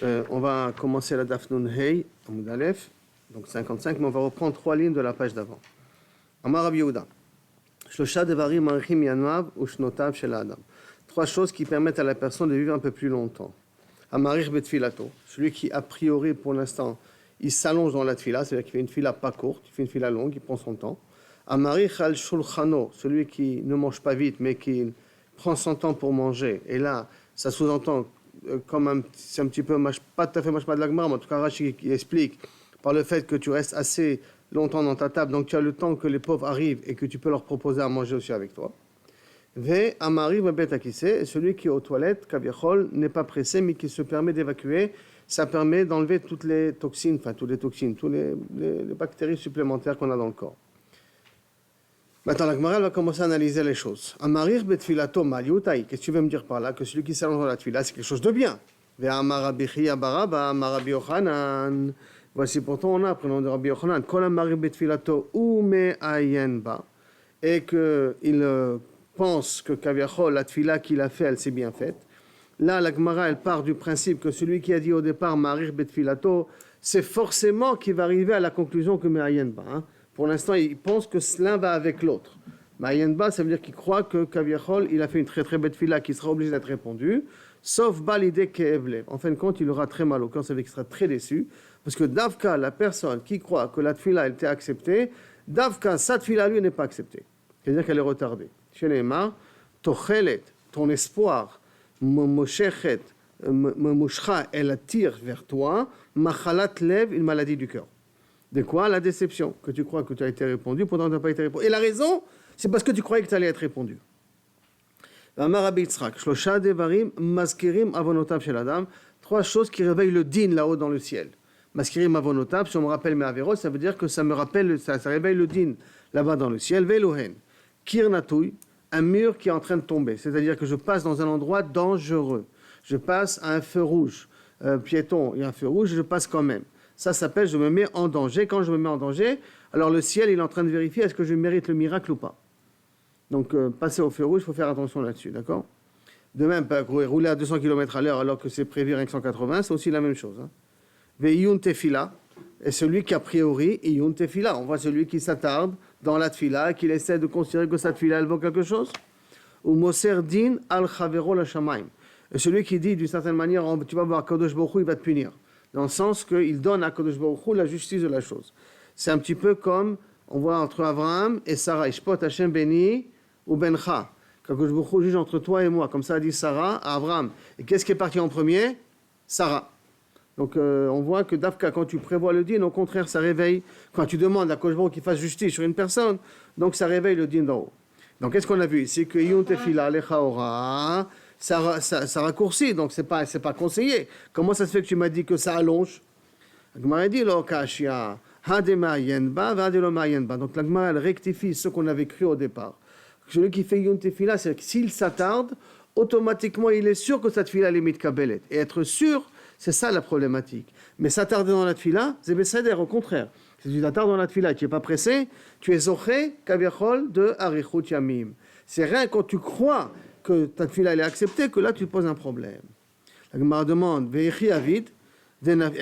On va commencer la Daf Nun Hey, Amud Aleph, donc 55, mais on va reprendre 3 lignes de la page d'avant. Amar Rabbi Yehuda, Shlosha devarim marichim yanav ushnotav shel adam. 3 choses qui permettent à la personne de vivre un peu plus longtemps. Amarich betfilato, celui qui a priori pour l'instant il s'allonge dans la tfila, c'est-à-dire qu'il fait une tfila pas courte, il fait une tfila longue, il prend son temps. Amarich al shulchano, celui qui ne mange pas vite mais qui prend son temps pour manger. Et là, ça sous-entend c'est un petit peu, pas tout à fait machma de la Gemara, mais en tout cas Rashi qui explique par le fait que tu restes assez longtemps dans ta table, donc tu as le temps que les pauvres arrivent et que tu peux leur proposer à manger aussi avec toi. Ve amari bebet akise, celui qui est aux toilettes, kaviachol, n'est pas pressé mais qui se permet d'évacuer, ça permet d'enlever toutes les toxines, tous les bactéries supplémentaires qu'on a dans le corps. Maintenant, la Gemara va commencer à analyser les choses. Amarir betfilato maliutai. Qu'est-ce que tu veux me dire par là? Que celui qui s'allonge dans la tfila, c'est quelque chose de bien. Ve'amarabichia baraba, amarabi yochanan. Voici pourtant on a, prenons de Rabbi Yochanan, kol amarir betfilato ume ayenba. Et qu'il pense que kaviachol, la tfila qu'il a fait, elle s'est bien faite. Là, la Gemara, elle part du principe que celui qui a dit au départ marir betfilato, c'est forcément qu'il va arriver à la conclusion que me ayenba. Pour l'instant, il pense que l'un va avec l'autre. Ma'ayenba, ça veut dire qu'il croit que Kaviachol, il a fait une très très belle fila qui sera obligée d'être répondue, sauf l'idée qu'Evle. En fin de compte, il aura très mal au cœur, ça veut dire qu'il sera très déçu, parce que Davka, la personne qui croit que la tfila a été acceptée, Davka, sa tfila, lui, n'est pas acceptée. C'est-à-dire qu'elle est retardée. Chez les Mar, Tochelet, ton espoir, Moshechet, Moshcha, elle attire vers toi, Machalat Lev, une maladie du cœur. De quoi? La déception, que tu crois que tu as été répondu, pourtant tu n'as pas été répondu. Et la raison, c'est parce que tu croyais que tu allais être répondu. Trois choses qui réveillent le din là-haut dans le ciel. Maskirim avonotab, si on me rappelle mes avéros, ça veut dire que ça réveille le din là-bas dans le ciel. Velohen, kirnatouy, un mur qui est en train de tomber. C'est-à-dire que je passe dans un endroit dangereux. Je passe à un feu rouge. Piéton, il y a un feu rouge, je passe quand même. Ça s'appelle je me mets en danger. Quand je me mets en danger, alors le ciel il est en train de vérifier est-ce que je mérite le miracle ou pas. Donc passer au feu rouge, il faut faire attention là-dessus, d'accord? De même, rouler à 200 km à l'heure alors que c'est prévu rien que 180, c'est aussi la même chose. Ve'iyun tefila, et celui qui a priori, iyun tefila, on voit celui qui s'attarde dans la tefila, qu'il essaie de considérer que sa tefila elle vaut quelque chose. Ou moser din al chavero la shamaim, et celui qui dit d'une certaine manière, tu vas voir Kadosh Baruch Hu, il va te punir. Dans le sens qu'il donne à Kadosh Baruch Hu la justice de la chose. C'est un petit peu comme, on voit entre Abraham et Sarah, Ishpot Hashem Beni ou Bencha. Kadosh Baruch Hu juge entre toi et moi, comme ça a dit Sarah à Abraham. Et qu'est-ce qui est parti en premier? Sarah. Donc on voit que Dafka, quand tu prévois le din, au contraire, ça réveille, quand tu demandes à Kadosh Baruch Hu qu'il fasse justice sur une personne, donc ça réveille le din d'en haut. Donc qu'est-ce qu'on a vu ici? Que Yun Tefila Lechaora, ça raccourcit, donc c'est pas conseillé. Comment ça se fait que tu m'as dit que ça allonge? La Gemara dit lo kashia hadema yenba vadelo yenba. Donc la Gemara elle rectifie ce qu'on avait cru au départ. Celui qui fait yun tefila, c'est que s'il s'attarde, automatiquement il est sûr que cette tefila est limite kabelet. Et être sûr, c'est ça la problématique. Mais s'attarder dans la tefila, c'est beseder, au contraire. Si tu t'attardes dans la tefila et tu n'es pas pressé, tu es zoché kaviachol de arichut yamim. C'est rien quand tu crois que ta tefila elle est acceptée, que là tu te poses un problème. La Gemara demande, Ve'echi avid,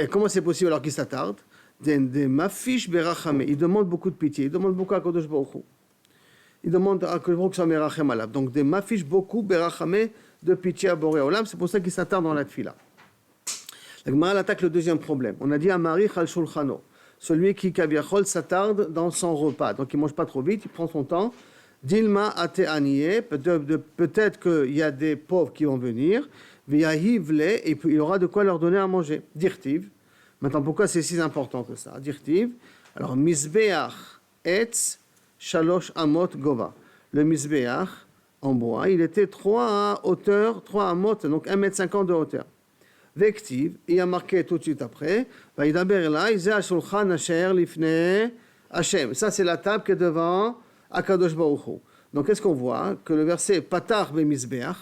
comment c'est possible alors qu'il s'attarde? Mafish berachame, il demande beaucoup de pitié, il demande beaucoup à Kadosh Baruch Hu. Il demande à Kadosh Baruch Hu que ça merachem alab. Donc des mafish beaucoup berachame de pitié à Boré Olam, c'est pour ça qu'il s'attarde dans la tefila. La Gemara attaque le deuxième problème. On a dit Amari chal shulchano, celui qui kaviachol s'attarde dans son repas, donc il mange pas trop vite, il prend son temps. Dilma ate aniye, peut-être qu'il y a des pauvres qui vont venir, v'yahivle, et il aura de quoi leur donner à manger. Dirtiv. Maintenant, pourquoi c'est si important que ça? Dirtiv. Alors, misbeach etz shalosh amot gova. Le misbeach, en bois, il était 3 amot, donc 1,50 m de hauteur. Vektiv, il y a marqué tout de suite après, va'idaber elai, ze hashulchan asher lifne Hashem. Ça, c'est la table qui est devant Akadosh Baruch Hu. Donc, qu'est-ce qu'on voit? Que le verset Patar Bemisbeach,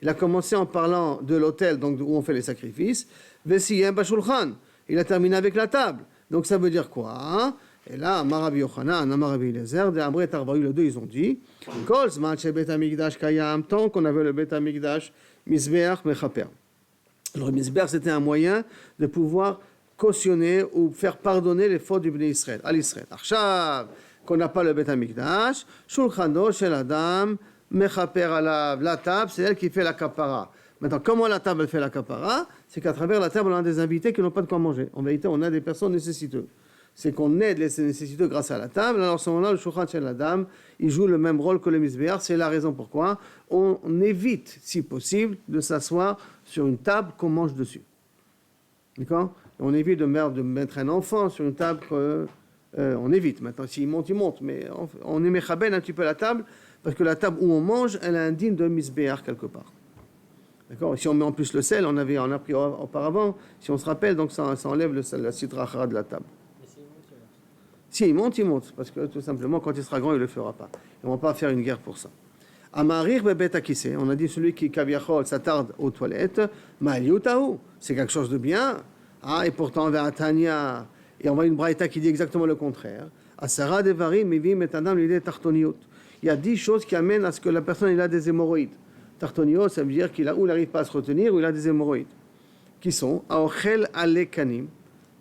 il a commencé en parlant de l'autel, donc où on fait les sacrifices. Vesiyem Bashulchan, il a terminé avec la table. Donc, ça veut dire quoi? Et là, Marabi Yochanan, Marabi Eliezer, de Ambre et Tarbaï, les deux, ils ont dit Kol Zman Shebet Hamikdash Kayam, tant qu'on avait le Bet Hamikdash, Misbeach Mechaper. Le Mizbeach, c'était un moyen de pouvoir cautionner ou faire pardonner les fautes du Bnei Israël, à l'Israël. Achav, qu'on n'a pas le Beth HaMikdash, Shulchano shel Adam, Mechaper alav, la table, c'est elle qui fait la kapara. Maintenant, comment la table elle fait la kapara? C'est qu'à travers la table, on a des invités qui n'ont pas de quoi manger. En vérité, on a des personnes nécessiteuses. C'est qu'on aide les nécessiteux grâce à la table. Alors, à ce moment-là, le Shulchan shel Adam, il joue le même rôle que le Mizbeach. C'est la raison pourquoi on évite, si possible, de s'asseoir sur une table qu'on mange dessus. D'accord? On évite de mettre un enfant sur une table on évite. Maintenant, s'il monte, il monte. Mais on est méchaben un petit peu la table, parce que la table où on mange, elle a un digne de Mizbeach quelque part. D'accord? Si on met en plus le sel, on a pris auparavant, si on se rappelle, donc ça enlève la sitra achara de la table. Si il monte, parce que tout simplement, quand il sera grand, il ne le fera pas. Et on ne va pas faire une guerre pour ça. Amarir bebet akise, on a dit celui qui kaviachol s'attarde aux toilettes, ma'aliutahu, c'est quelque chose de bien. Ah, et pourtant, vers Tanya, et on voit une braïta qui dit exactement le contraire. Asara devarim mivim et adam l'idée tartoniot. Il y a 10 choses qui amènent à ce que la personne il a des hémorroïdes. Tartoniot, ça veut dire qu'il n'arrive pas à se retenir, ou il a des hémorroïdes. Qui sont aochel ale kanim,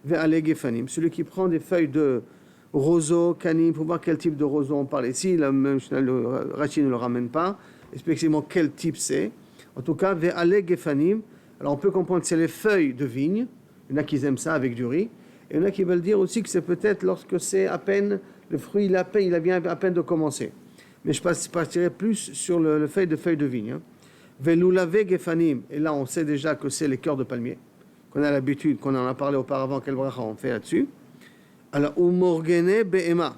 ve ale gefanim, celui qui prend des feuilles de roseau, canim, pour voir quel type de roseau on parle ici. Le Rashi ne le ramène pas, spécifiquement quel type c'est. En tout cas, ve'ale gefanim. Alors on peut comprendre que c'est les feuilles de vigne. Il y en a qui aiment ça avec du riz. Et il y en a qui veulent dire aussi que c'est peut-être lorsque c'est à peine, le fruit il vient à peine de commencer. Mais je partirai plus sur le feuille de vigne. Hein. Ve'lulave gefanim. Et là on sait déjà que c'est les cœurs de palmier. Qu'on a l'habitude, qu'on en a parlé auparavant, quel bracha on fait là-dessus. Alors, ou morgene be'ema.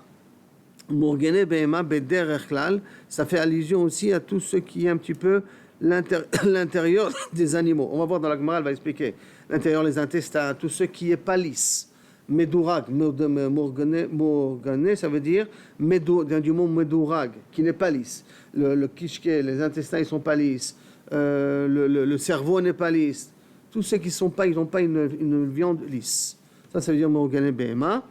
Morgene be'ema bederech klal, ça fait allusion aussi à tout ce qui est un petit peu l'intérieur des animaux. On va voir dans la Gemara, elle va expliquer. L'intérieur, les intestins, tout ce qui est pas lisse. Medourag, morgane, ça veut dire du mot medourag, qui n'est pas lisse. Le kishke, les intestins, ils sont pas lisses. Le cerveau n'est pas lisse. Tous ceux qui sont pas, ils n'ont pas une viande lisse. Ça veut dire morgane be'ema.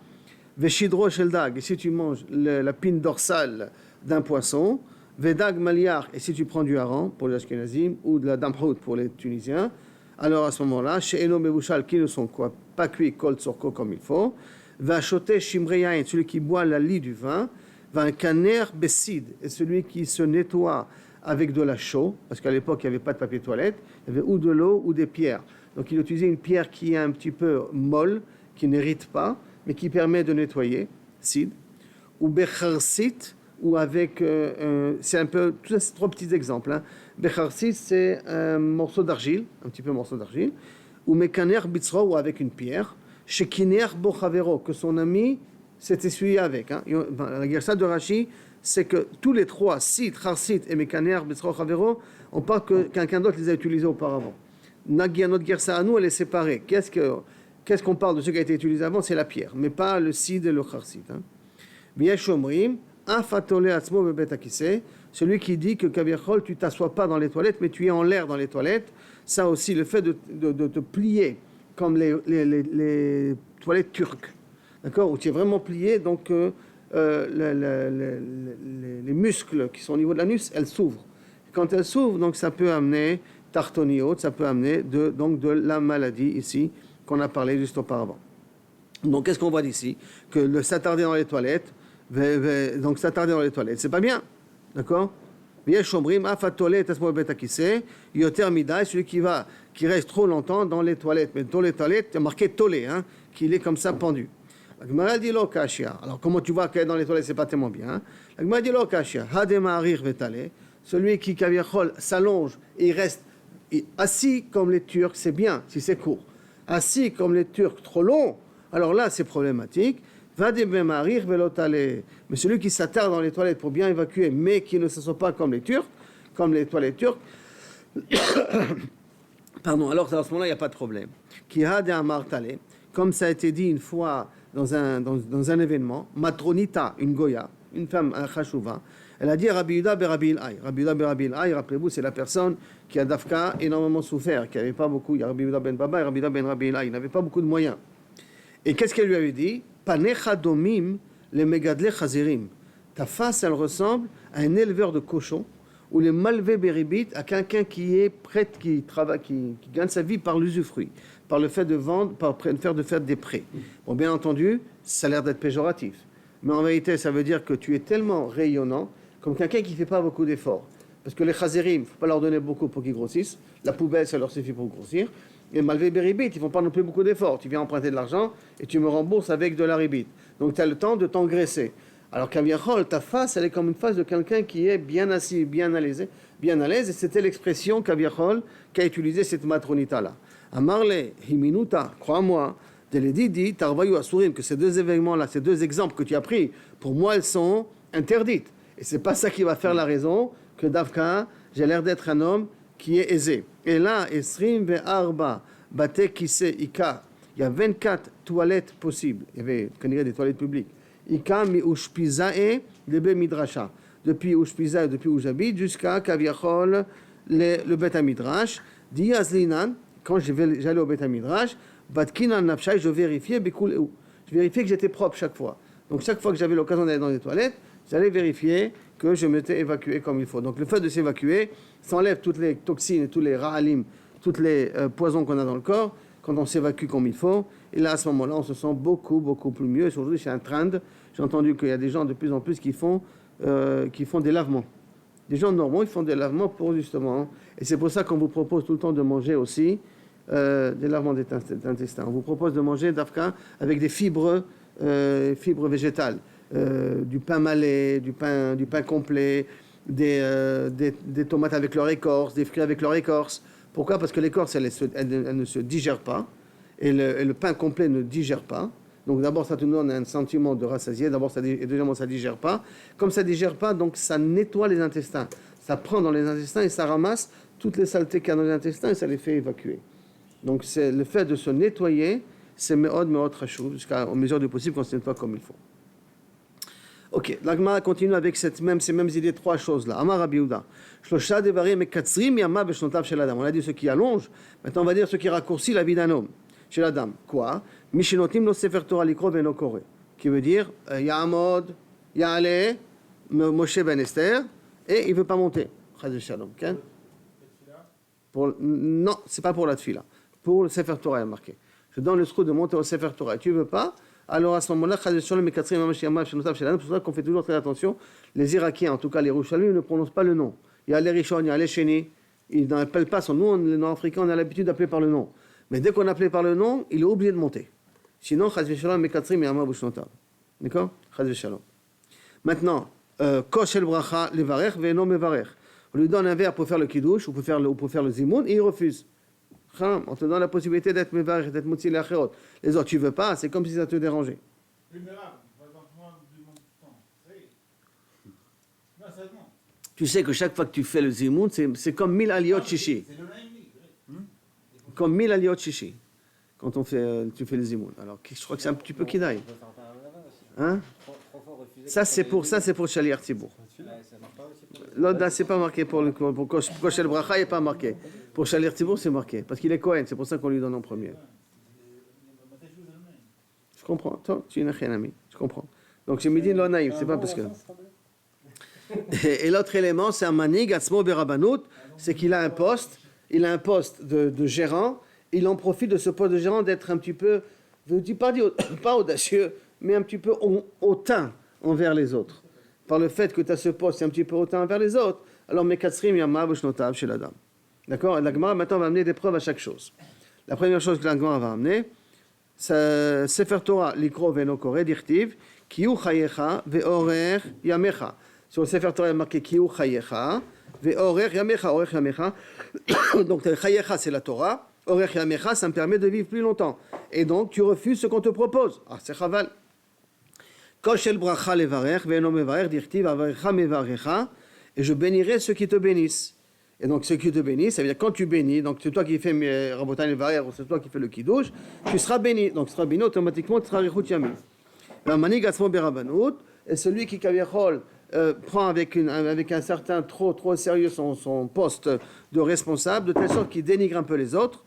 Veshidro shel dag, et si tu manges la pine dorsale d'un poisson, vedag maliar, et si tu prends du hareng pour les Ashkenazim, ou de la damhout pour les Tunisiens, alors à ce moment-là, chez Eno Mevushal, qui ne sont quoi, pas cuits, kol sorko comme il faut, va choter shimreyain, celui qui boit la lie du vin, va un caner bessid, et celui qui se nettoie avec de la chaux, parce qu'à l'époque il n'y avait pas de papier toilette, il y avait ou de l'eau ou des pierres. Donc il utilisait une pierre qui est un petit peu molle, qui n'hérite pas, mais qui permet de nettoyer, sid, ou becharsit, ou avec, c'est un peu, tous ces 3 petits exemples. Hein. Becharsit, c'est un morceau d'argile, un petit peu morceau d'argile, ou mekaner bitzro, ou avec une pierre, shekiner bochavero, que son ami s'est essuyé avec. Hein. La gersa de Rashi, c'est que tous les 3, sid, charsit et mekaner bitzro chavero, on parle que quelqu'un d'autre les a utilisés auparavant. Notre gersa à nous, elle est séparée. Qu'est-ce qu'on parle de ce qui a été utilisé avant? C'est la pierre, mais pas le sid et le charsit. Celui qui dit que kaviachol, tu t'assois pas dans les toilettes, mais tu es en l'air dans les toilettes. Ça aussi, le fait de te plier comme les toilettes turques, d'accord, où tu es vraiment plié, donc les muscles qui sont au niveau de l'anus, elles s'ouvrent. Quand elles s'ouvrent, donc ça peut amener tartoniot, ça peut amener de la maladie ici qu'on a parlé juste auparavant. Donc, qu'est-ce qu'on voit d'ici? Que le s'attarder dans les toilettes, donc s'attarder dans les toilettes, c'est pas bien, d'accord? Celui qui reste trop longtemps dans les toilettes, mais dans les toilettes, il y a marqué tolé, hein, qu'il est comme ça pendu. La Gemara dit lo kashia. Alors, comment tu vois qu'être dans les toilettes, c'est pas tellement bien? Hein? La Gemara dit lo kashia. Hademarir vetale. Celui qui kaviachol s'allonge et il reste assis comme les Turcs, c'est bien si c'est court. Assis comme les Turcs trop long, alors là c'est problématique. Va des marir velotale. Mais celui qui s'attarde dans les toilettes pour bien évacuer, mais qui ne s'assoit pas comme les Turcs, comme les toilettes turques, pardon, alors à ce moment-là il n'y a pas de problème. Qui a des amartale, comme ça a été dit une fois dans un événement, matronita, une goya, une femme, un chashouva, elle a dit Rabbi Yehuda Berabi Ilai. Rabbi Yehuda Berabi Ilai, rappelez-vous, c'est la personne qui a d'Afka énormément souffert, qui n'avait pas beaucoup. Il y a Rabbi Yehuda ben Baba et Rabbi Yehuda ben Rabbi Ilai. Il n'avait pas beaucoup de moyens. Et qu'est-ce qu'elle lui avait dit? Panecha domim le megadle chazirim. Ta face, elle ressemble à un éleveur de cochons ou les malvé beribit à quelqu'un qui est prêt, qui travaille, qui gagne sa vie par l'usufruit, par le fait de vendre, par le fait de faire des prêts. Bon, bien entendu, ça a l'air d'être péjoratif. Mais en vérité, ça veut dire que tu es tellement rayonnant comme quelqu'un qui ne fait pas beaucoup d'efforts. Parce que les chazerim, il ne faut pas leur donner beaucoup pour qu'ils grossissent. La poubelle, ça leur suffit pour grossir. Et malvé beribit, ils ne font pas non plus beaucoup d'efforts. Tu viens emprunter de l'argent et tu me rembourses avec de la ribit. Donc tu as le temps de t'engraisser. Alors qu'Aviachol, ta face, elle est comme une face de quelqu'un qui est bien assis, bien à l'aise. Et c'était l'expression qu'Aviachol qu'a utilisé cette matronita-là. Amarle, himinuta, crois-moi, Deledidi, Tarvayu Asurim, que ces deux événements-là, ces deux exemples que tu as pris, pour moi, elles sont interdites. Et c'est pas ça qui va faire la raison que Davka, j'ai l'air d'être un homme qui est aisé. Et là, Esrim ve'arba, bate kise ika, il y a 24 toilettes possibles. Il y avait, qu'on dirait, des toilettes publiques. Ika mi ushpizae lebe midrasha. Depuis Ushpizae, depuis où j'habite, jusqu'à Kaviachol, le Bet HaMidrash. Diazlinan, quand j'allais au Bet HaMidrash, Batkinan Nafshai, je vérifiais que j'étais propre chaque fois. Donc chaque fois que j'avais l'occasion d'aller dans les toilettes, j'allais vérifier que je m'étais évacué comme il faut. Donc le fait de s'évacuer, ça enlève toutes les toxines, tous les ra'alim, tous les poisons qu'on a dans le corps, quand on s'évacue comme il faut. Et là, à ce moment-là, on se sent beaucoup, beaucoup plus mieux. Et aujourd'hui, c'est un trend. J'ai entendu qu'il y a des gens de plus en plus qui font des lavements. Des gens normaux, ils font des lavements pour justement. Et c'est pour ça qu'on vous propose tout le temps de manger aussi des lavements d'intestin. On vous propose de manger d'afka avec des fibres végétales, du pain malais, du pain complet, des tomates avec leur écorce, des fruits avec leur écorce. Pourquoi ? Parce que l'écorce, elle ne se digère pas, et le pain complet ne digère pas. Donc d'abord, ça te donne un sentiment de rassasié. D'abord, et deuxièmement, ça ne digère pas. Comme ça ne digère pas, donc ça nettoie les intestins. Ça prend dans les intestins et ça ramasse toutes les saletés qu'il y a dans les intestins et ça les fait évacuer. Donc c'est le fait de se nettoyer, c'est me'od chashouv, jusqu'à mesure du possible qu'on se nettoie comme il faut. Ok, l'Agmara continue avec ces mêmes idées, trois choses-là. Amar Rabbi Yehuda, shlosha devarim mekatzrim yama b'shnotav shel adam. On a dit ce qui allonge, maintenant on va dire ce qui raccourcit la vie d'un homme, chez la dame. Quoi ? Mishinotim no sefer Torah likro ve'no kore. Qui veut dire, Ya'amod, Ya'ale, Moshe ben Esther, et il ne veut pas monter. Chaz v'shalom, ok ? Non, c'est pas pour la tfila. Pour le Sefer Torah, il y a marqué. Je donne le scrut de monter au Sefer Torah. Et tu ne veux pas, alors à ce moment-là, c'est pour ça qu'on fait toujours très attention. Les Irakiens, en tout cas les Rouchalim, ne prononcent pas le nom. Il y a les Rishon, il y a les Sheni. Ils n'appellent pas son nom. Les Nord-Africains, on a l'habitude d'appeler par le nom. Mais dès qu'on appelle par le nom, il est obligé de monter. Sinon, Chaz v'shalom mekatzrim yama b'shnotav. D'accord ? Chaz v'shalom. Maintenant, koshel bracha levarech ve'eno mevarech. On lui donne un verre pour faire le kiddush ou pour faire le zimoun et il refuse. On te donne la possibilité d'être mevarech, d'être motzi l'achérot. Les autres, tu veux pas, c'est comme si ça te dérangeait. Tu sais que chaque fois que tu fais le zimoun, c'est comme 1000 aliyot shishi. Comme 1000 aliyot shishi. Quand tu fais le zimoun. Alors, je crois que c'est un petit peu kidaï. Hein? Ça, c'est pour Shaliach Tzibour. Là, c'est pas marqué pour Koshel Bracha, il n'est pas marqué. Pour Shaliach Tzibour, c'est marqué. Parce qu'il est Kohen, c'est pour ça qu'on lui donne en premier. Je comprends. Toi, tu es un ami. Je comprends. Donc, j'ai mis dit naïf, c'est pas parce que. Et l'autre élément, c'est un manig, Atzmo Berabanout, c'est qu'il a un poste de gérant. Il en profite de ce poste de gérant d'être un petit peu, je ne dis pas audacieux, mais un petit peu hautain envers les autres. Par le fait que tu as ce poste, c'est un petit peu hautain envers les autres, alors mekatzrim yama b'shnotav chez la dame. D'accord ? Et la Gemara maintenant va amener des preuves à chaque chose. La première chose que la Gemara va amener, c'est Sefer Torah likro ve'no kore dirtiv kiu chayecha ve'orer yamecha. Sur le Sefer Torah il y a marqué kiu chayecha ve'orer yamecha, orer yamecha. Donc chayecha c'est la Torah, orer yamecha ça me permet de vivre plus longtemps. Et donc tu refuses ce qu'on te propose. Ah c'est chaval. Koshel bracha levarech ve'eno mevarech dirtiv avarecha mevarecha, et je bénirai ceux qui te bénissent. Et donc ceux qui te bénissent, ça veut dire quand tu bénis, donc c'est toi qui fais rabotan levarech ou c'est toi qui fais le kiddush, tu seras béni. Donc tu seras béni automatiquement, tu seras richut yamim. La manig atzmo berabanout, et celui qui kaviachol prend avec un certain trop sérieux son poste de responsable, de telle sorte qu'il dénigre un peu les autres.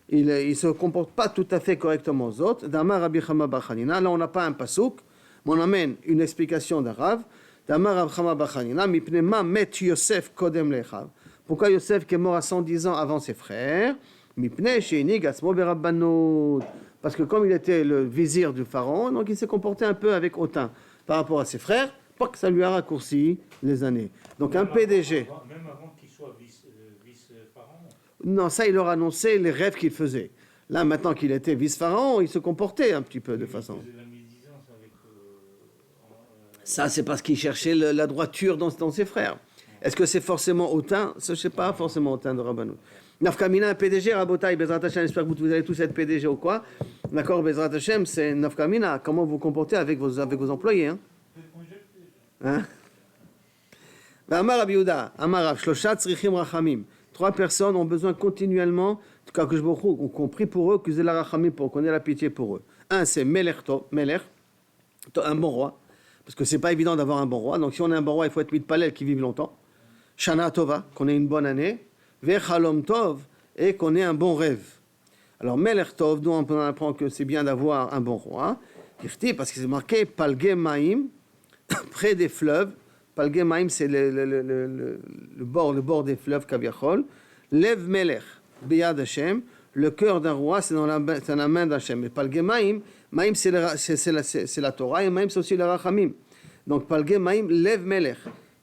Il se comporte pas tout à fait correctement aux autres. D'Amar Rabbi Chama bar Chanina, là on n'a pas un pasouk. On amène une explication d'un Rav. Damar Rav Chama bar Chanina, mipnei ma met Yosef kodem lechav. Pourquoi Yosef qui est mort à 110 ans avant ses frères? Mipnei she'inig atzmo berabbanut. Parce que comme il était le vizir du pharaon, donc il s'est comporté un peu avec hautain par rapport à ses frères, pas que ça lui a raccourci les années. Donc même un PDG. Même avant qu'il soit vice-pharaon. Non, ça il leur annonçait les rêves qu'il faisait. Là maintenant qu'il était vice-pharaon, il se comportait un petit peu de façon. Ça c'est parce qu'il cherchait la droiture dans ses frères. Est-ce que c'est forcément hautain? Je ne sais pas forcément hautain de Rabbanou. Nafkamina, un PDG, Rabotai, Bezrat Hashem, j'espère que vous allez tous être PDG ou quoi. D'accord, Bezrat Hashem, c'est Nafkamina, comment vous comportez avec vos employés. Hein? Amar Rabbi Yehuda, Amar Rav, Shlosha tzrichim rachamim. 3 personnes ont besoin continuellement, que je vous compris pour eux, que c'est la rachamim, pour qu'on ait la pitié pour eux. Un, c'est Melech, un bon roi. Parce que c'est pas évident d'avoir un bon roi. Donc si on a un bon roi, il faut être mitpalel qui vive longtemps. Shana Tova, qu'on ait une bonne année. Vechalom Tov, et qu'on ait un bon rêve. Alors Melech Tov, nous on apprend que c'est bien d'avoir un bon roi. Parce que c'est marqué Palge Maim, près des fleuves. Palge Maim, c'est le bord des fleuves Kaviachol. Lev Melech, Beyad Hashem. Le cœur d'un roi, c'est dans la main d'Hashem. Et Palge Maim, Maim c'est la Torah, et Maim c'est aussi le Rachamim. Donc Palge Maim, Lev Melech.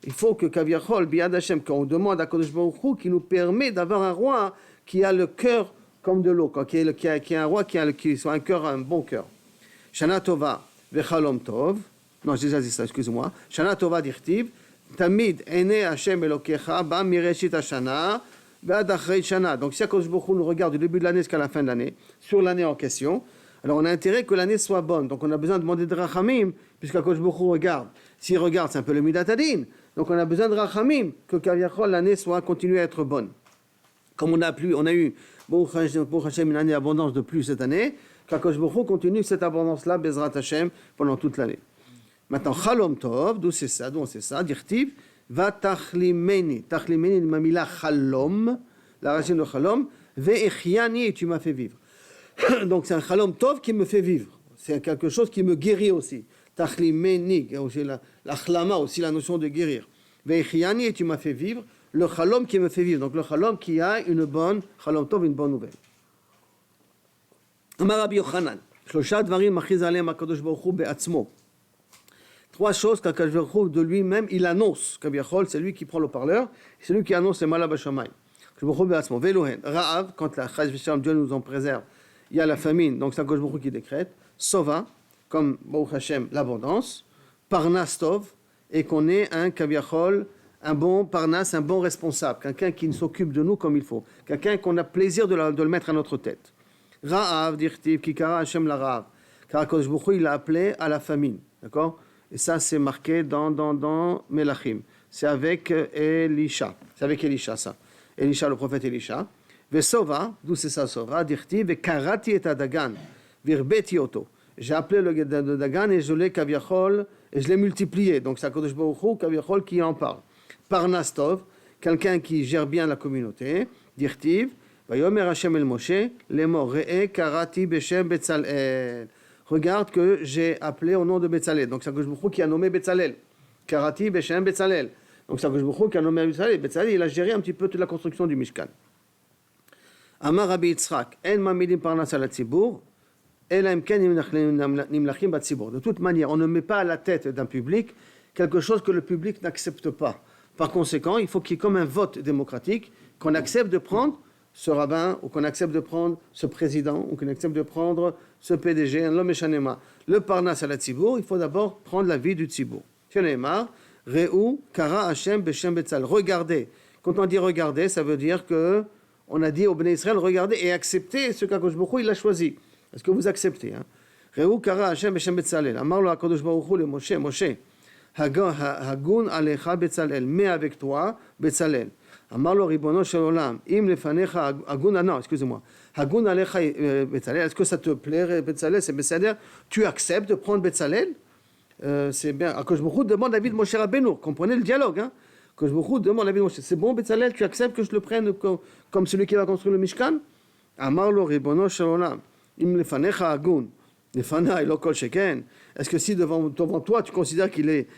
Il faut que Kaviachol, Biyad Hashem, quand on demande à Kodesh Baruch Hu, qui nous permet d'avoir un roi qui a le cœur comme de l'eau, qui est un roi qui soit un cœur, un bon cœur. Shana Tova, Vechalom Tov. Non, j'ai déjà dit ça, excuse-moi. Shana Tova Dirtiv, Tamid Ene Hashem Elokecha, Ba Mireshit Hashana, Ve'ad Achrei Shana. Donc si Kodesh Baruch Hu nous regarde du début de l'année jusqu'à la fin de l'année, sur l'année en question, alors on a intérêt que l'année soit bonne. Donc on a besoin de demander de Rachamim, puisque Kodesh Baruch Hu regarde. S'il regarde, c'est un peu le Midatadin. Donc on a besoin de Rachamim, que Kaviachol, l'année soit continue à être bonne. Comme on a eu Baruch Hashem, une année abondance de plus cette année, qu'Akadosh Baruch Hu continue cette abondance-là, Bezrat Hashem, pendant toute l'année. Maintenant, Chalom Tov, d'où on sait ça, Dirtiv, va Tachlimeni, Tachlimeni, Mamila Chalom, la racine de Chalom, Ve'echiani, et tu m'as fait vivre. Donc c'est un Chalom Tov qui me fait vivre. C'est quelque chose qui me guérit aussi. Tachlimeni, la chlama aussi, la notion de guérir. Ve'echiani, et tu m'as fait vivre. Le Chalom qui me fait vivre. Donc le Chalom qui a une bonne, Chalom Tov, une bonne nouvelle. Amar Rabbi Yochanan, Shlosha dvarim machiz aleim HaKadosh Baruch Hu be'atzmo. 3 choses qu'Akadosh Baruch Hu de lui-même, il annonce. Kaviachol, c'est lui qui prend le parleur, c'est lui qui annonce les malades Bashamayim. Akadosh Baruch Hu be'atzmo. Ve'lohen, Ra'av, quand la Chaz V'Shalom, Dieu nous en préserve, il y a la famine, donc c'est Akadosh Baruch Hu qui décrète. Sova, comme Baruch Hashem, l'abondance. Parnas Tov, et qu'on ait un Kaviachol, un bon parnas, un bon responsable, quelqu'un qui s'occupe de nous comme il faut, quelqu'un qu'on a plaisir de le mettre à notre tête. Ra'av, dirtiv, kikara Hashem la Ra'av. Car Akadosh Baruch Hu, il a appelé à la famine, d'accord? Et ça, c'est marqué dans Melachim. C'est avec Elisha. C'est avec Elisha, ça. Elisha, le prophète Elisha. Vesova, d'où c'est ça, Sova, dirtiv, ve karati et adagan, virbeti oto. J'ai appelé le Dagan et je l'ai Kaviachol, et je l'ai multiplié. Donc c'est Akadosh Baruch Hu, Kaviachol, qui en parle. Parnastov, quelqu'un qui gère bien la communauté, Dirtiv, Vayomer Hashem el Moshe, les mots Re'e Karati Beshem Betzalel. Regarde que j'ai appelé au nom de Betzalel. Donc c'est Akadosh Baruch Hu qui a nommé Betzalel. Karati Beshem Betzalel. Donc c'est Akadosh Baruch Hu qui a nommé Betzalel. Betzalel, il a géré un petit peu toute la construction du Mishkan. Amar Rabbi Yitzchak, En Mamidim Parnas al Tzibur. De toute manière, on ne met pas à la tête d'un public quelque chose que le public n'accepte pas. Par conséquent, il faut qu'il y ait comme un vote démocratique, qu'on accepte de prendre ce rabbin, ou qu'on accepte de prendre ce président, ou qu'on accepte de prendre ce PDG, l'homme échanema. Le parnas à la tzibour, il faut d'abord prendre la vie du tzibour. Re'u kara Hashem beshem betzal. Regardez. Quand on dit regarder, ça veut dire que on a dit au Bnei Israël, regardez et acceptez ce qu'Akadosh Baruch Hu il a choisi. Est-ce que vous acceptez? Re'u kara Hashem beshem betzalel. Amar lo HaKadosh Baruch Hu le Moshe, Moshe, Hagun alecha betzalel. Mets avec toi betzalel. Amar lo Ribono shel olam, im lefanecha hagun, non, excusez-moi. Hagun alecha betzalel. Est-ce que ça te plaît betzalel? C'est betzalel. Tu acceptes de prendre betzalel? C'est bien. Akadosh Baruch Hu demande l'avis de Moshe Rabbeinu. Comprenez le dialogue, hein? Akadosh Baruch Hu demande l'avis de Moshe. C'est bon betzalel? Tu acceptes que je le prenne comme celui qui va construire le Mishkan? Amar lo Ribono shel olam. Im lefanecha hagun, lefana elo kol sheken. Est-ce que si devant toi tu considères qu'il est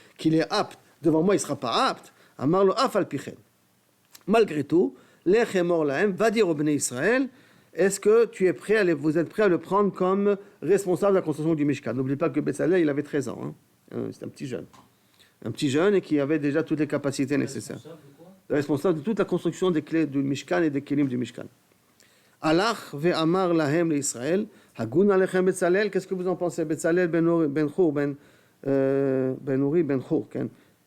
apte devant moi il ne sera pas apte. Amar lo af al pichen. Malgré tout, lech emor lahem, va dire au Bnei Israël, est-ce que vous êtes prêts à le prendre comme responsable de la construction du Mishkan? N'oubliez pas que Betzalel, il avait 13 ans. C'est un petit jeune. Un petit jeune et qui avait déjà toutes les capacités nécessaires. Responsable de toute la construction des clés du Mishkan et des kelim du Mishkan. Alach ve'amar lahem l'Israël, hagun alechem Betzalel, qu'est-ce que vous en pensez? Betzalel ben Chur, ben Uri, ben Chur,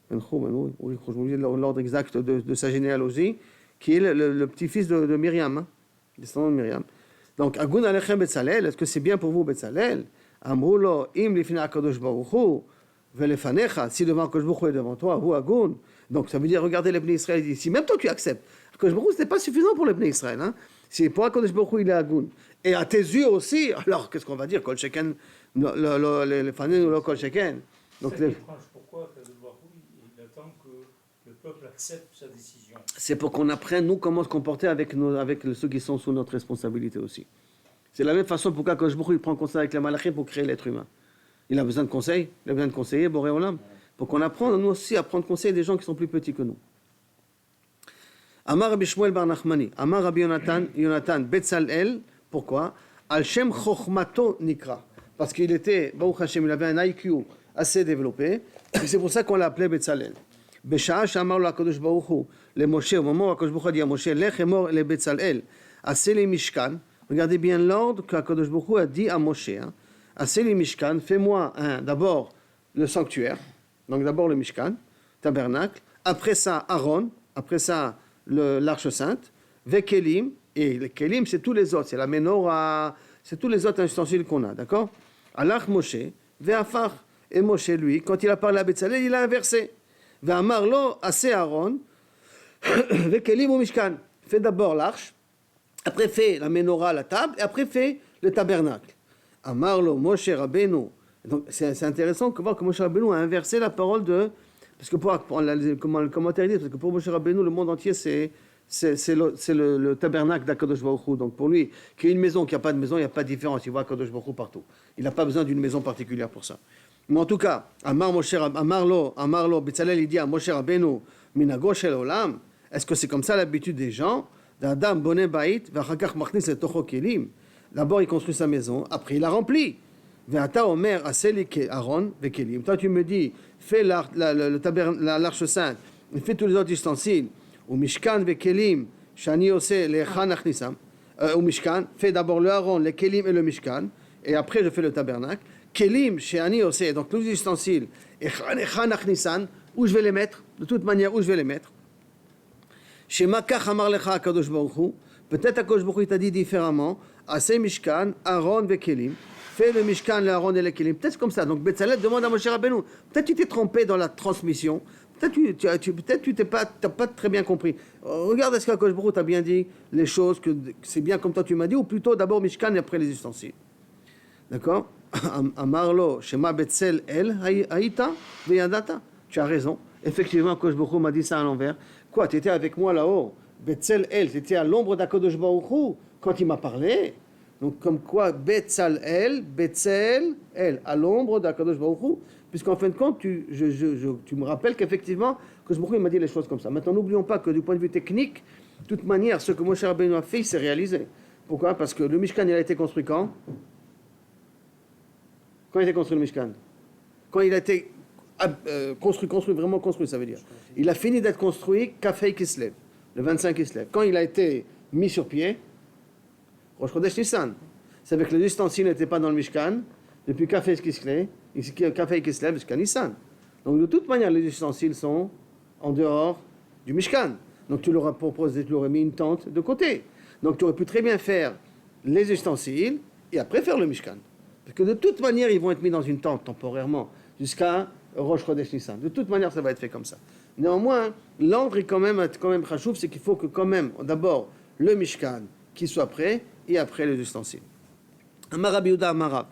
Ben Uri, je vous dis l'ordre exact de sa généalogie, qui est le petit-fils de Myriam, descendant de Myriam. Donc, Agun alechem Betzalel, est-ce que c'est bien pour vous, Betzalel? Amrulo, im lifnei HaKadosh Baruch Hu, velefanecha, si devant HaKadosh Baruch Hu est devant toi, hu Agun. Donc, ça veut dire, regardez les Bnei Israël ici, même toi tu acceptes. HaKadosh Baruch Hu, ce n'est pas suffisant pour les Bnei Israël. Si pour HaKadosh Baruch Hu, il est Agun. Et à tes yeux aussi, alors, qu'est-ce qu'on va dire? Kol sheken, le fanen ou le kol sheken. Donc, c'est étrange, pourquoi HaKadosh Baruch Hu, il attend que le peuple accepte sa décision? C'est pour qu'on apprenne, nous, comment se comporter avec ceux qui sont sous notre responsabilité aussi. C'est la même façon pourquoi HaKadosh Baruch Hu, il prend conseil avec les malachim pour créer l'être humain. Il a besoin de conseils, il a besoin de conseiller, Boré Olam, pour qu'on apprenne, nous aussi, à prendre conseil des gens qui sont plus petits que nous. Amar Rabbi Shmuel bar Nachmani, Amar Rabbi Yonatan Betzalel, pourquoi? Al Shem Chochmato Nikra. Parce qu'il était, Baruch Hashem, il avait un IQ assez développé, et c'est pour ça qu'on l'appelait Betzalel. Besha'a Shamar lo HaKadosh Baruch Hu, le Moshe, au moment où HaKadosh Baruch Hu a dit à Moshe, Lech emor le Betzalel, assez les Mishkan, regardez bien l'ordre qu'HaKadosh Baruch Hu a dit à Moshe, assez les Mishkan, fais-moi d'abord le sanctuaire, donc d'abord le Mishkan, tabernacle, après ça Aaron, après ça l'arche sainte, Vekelim, et les Kelim c'est tous les autres, c'est la menorah, c'est tous les autres ustensiles qu'on a, d'accord? Alach Moshe, Ve'afar, et Moshe lui, quand il a parlé à Betzalel, il a inversé. Ve'amar lo assez Aaron, Vekelim ou Mishkan, fais d'abord l'arche, après fait la menorah, la table, et après fait le tabernacle. Amarlo Moshe Rabbeinu. Donc c'est intéressant de voir que Moshe Rabbeinu a inversé la parole de... Parce que comment le commentaire dit, parce que pour Moshe Rabbeinu, le monde entier, c'est le tabernacle d'Akadosh Baruch Hu. Donc pour lui, qu'il y ait une maison, qu'il n'y a pas de maison, il n'y a pas de différence. Il voit Akadosh Baruch Hu partout. Il n'a pas besoin d'une maison particulière pour ça. Mais en tout cas, Amarlo, Betzalel, il dit à Moshe Rabbeinu, Minago shel olam, est-ce que c'est comme ça l'habitude des gens? D'Adam boné baït, v'achakach machnis le tocho kelim. D'abord, il construit sa maison, après il la remplit. Ve'ata omer aseli Aaron vekelim. Toi, tu me dis, fais l'arche sainte, fais tous les autres ustensiles. Ou mishkan vekelim, shani ose lechan achnisam. Ou mishkan, fais d'abord le Aaron, le kelim et le mishkan, et après je fais le tabernacle. Kelim, shani ose, donc tous les ustensiles, echan achnisan, où je vais les mettre? De toute manière, où je vais les mettre? Shema kach amar lecha HaKadosh Baruch Hu. Peut-être HaKadosh Baruch Hu t'a dit différemment. Assez Mishkan, Aaron vekelim. Fais le Mishkan, le Aaron et le Kelim. Peut-être comme ça. Donc Betzalel demande à Moshe Rabbeinu. Peut-être tu t'es trompé dans la transmission. Peut-être tu t'as pas très bien compris. Regarde, est-ce qu'HaKadosh Baruch Hu t'a bien dit les choses, que c'est bien comme toi tu m'as dit, ou plutôt d'abord Mishkan et après les ustensiles. D'accord? Amarlo, Shema Betzel El, Haïta, Veyadata. Tu as raison. Effectivement, HaKadosh Baruch Hu m'a dit ça à l'envers. Quoi, tu étais avec moi là-haut? Betzel El, tu étais à l'ombre d'HaKadosh Baruch Hu quand il m'a parlé. Donc, comme quoi, Betzel El, à l'ombre d'HaKadosh Baruch Hu, puisqu'en fin de compte, tu me rappelles qu'effectivement, HaKadosh Baruch Hu m'a dit les choses comme ça. Maintenant, n'oublions pas que du point de vue technique, de toute manière, ce que Moshe Rabbeinu a fait, il s'est réalisé. Pourquoi? Parce que le Mishkan, il a été construit quand? Quand il a été construit le Mishkan? Quand il a été construit, vraiment construit, ça veut dire. Il a fini d'être construit, Kafei Kislev, le 25 Kislev. Quand il a été mis sur pied, Rosh Chodesh Nissan. C'est avec que les ustensiles n'étaient pas dans le Mishkan, depuis Kafei Kislev jusqu'à Nissan. Donc de toute manière, les ustensiles sont en dehors du Mishkan. Donc tu leur as proposé, tu leur as mis une tente de côté. Donc tu aurais pu très bien faire les ustensiles et après faire le Mishkan. Parce que de toute manière, ils vont être mis dans une tente temporairement jusqu'à Rosh Chodesh Nissan. De toute manière, ça va être fait comme ça. Néanmoins, l'ordre est quand même chachouf, c'est qu'il faut que quand même, d'abord, le Mishkan qui soit prêt et après les ustensiles. Amar Rabbi Yehuda Amar Rav.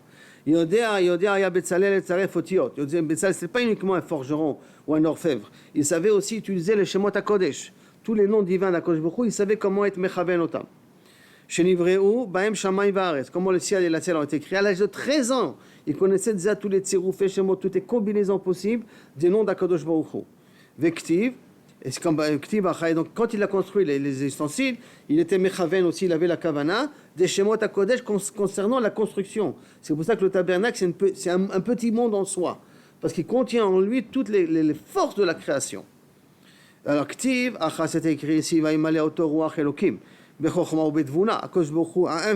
Yodea aya Betzalel et tzaref otiot. Betzalel, c'est pas uniquement un forgeron ou un orfèvre. Il savait aussi utiliser les Shemot HaKodesh. Tous les noms divins d'HaKadosh Baruch Hu, il savait comment être mechaven otam. Shenivreu baem shamayim va'aretz. Comment le ciel et la terre ont été créés. À l'âge de 13 ans, il connaissait déjà tous les tsiroufé Shemot, toutes les combinaisons possibles des noms d'HaKadosh Baruch Hu. Vektiv. Et c'est comme donc quand il a construit les ustensiles, il était mechaven aussi, il avait la kavana des Shemot HaKodesh concernant la construction. C'est pour ça que le tabernacle, c'est un petit monde en soi, parce qu'il contient en lui toutes les forces de la création. Alors, Ktiv, c'était écrit ici, va imalé auto ruach Elokim, bechokma ou bedvuna, Akadosh Baruch Hu a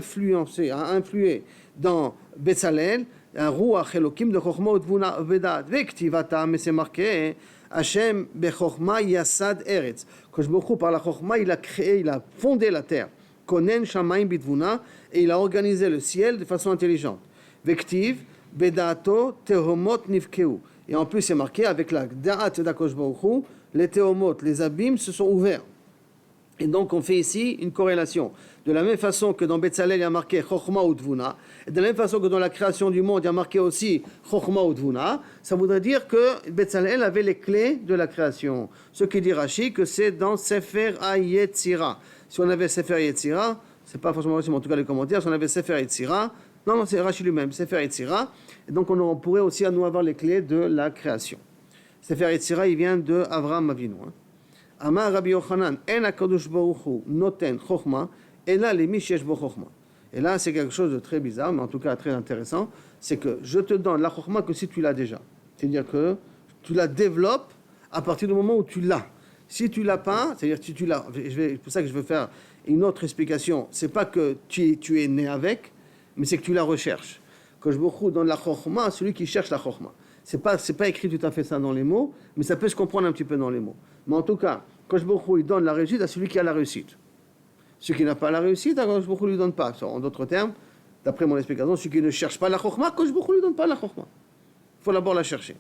influé dans Betzalel, un ruach Elokim de chokma ou dvuna vedat, vektivata, mais c'est marqué, Hashem bechokma yasad eretz. Akadosh Baruch Hu, par la chokma, il a créé, il a fondé la terre. Konen shamayim bidvuna, et il a organisé le ciel de façon intelligente. Vektiv, bedato, tehomot nivkeu. Et en plus, c'est marqué avec la da'at d'Akadosh Baruch Hu, les théomot, les abîmes se sont ouverts. Et donc on fait ici une corrélation. De la même façon que dans Betzalel il y a marqué Chochma ou Dvuna, et de la même façon que dans la création du monde il y a marqué aussi Chochma ou Dvuna, ça voudrait dire que Betzalel avait les clés de la création. Ce qui dit Rashi que c'est dans Sefer HaYetzira. Si on avait Sefer Yetzira, c'est pas forcément Rashi, mais en tout cas les commentaires, si on avait Sefer Yetzira, non, c'est Rashi lui-même, Sefer Yetzira, et donc on pourrait aussi à nous avoir les clés de la création. Sefer Yetzira, il vient de Avraham Avinu. Amar Rabbi Yochanan, en HaKadosh Baruch Hu noten chokhma, ela lemi sheyesh bo chokhma. Et là, c'est quelque chose de très bizarre, mais en tout cas très intéressant, c'est que je te donne la chokhma que si tu l'as déjà. C'est-à-dire que tu la développes à partir du moment où tu l'as. Si tu l'as pas, c'est-à-dire si tu l'as, c'est pour ça que je veux faire une autre explication. C'est pas que tu es né avec, mais c'est que tu la recherches. Que je Baruch Hu donne la chokhma à celui qui cherche la chokhma. C'est pas écrit tout à fait ça dans les mots, mais ça peut se comprendre un petit peu dans les mots. Mais en tout cas, Akadosh Baruch Hu, il donne la réussite à celui qui a la réussite. Celui qui n'a pas la réussite, Akadosh Baruch Hu ne lui donne pas. En d'autres termes, d'après mon explication, celui qui ne cherche pas la chokhma, Akadosh Baruch Hu ne lui donne pas la chokhma. Il faut d'abord la chercher.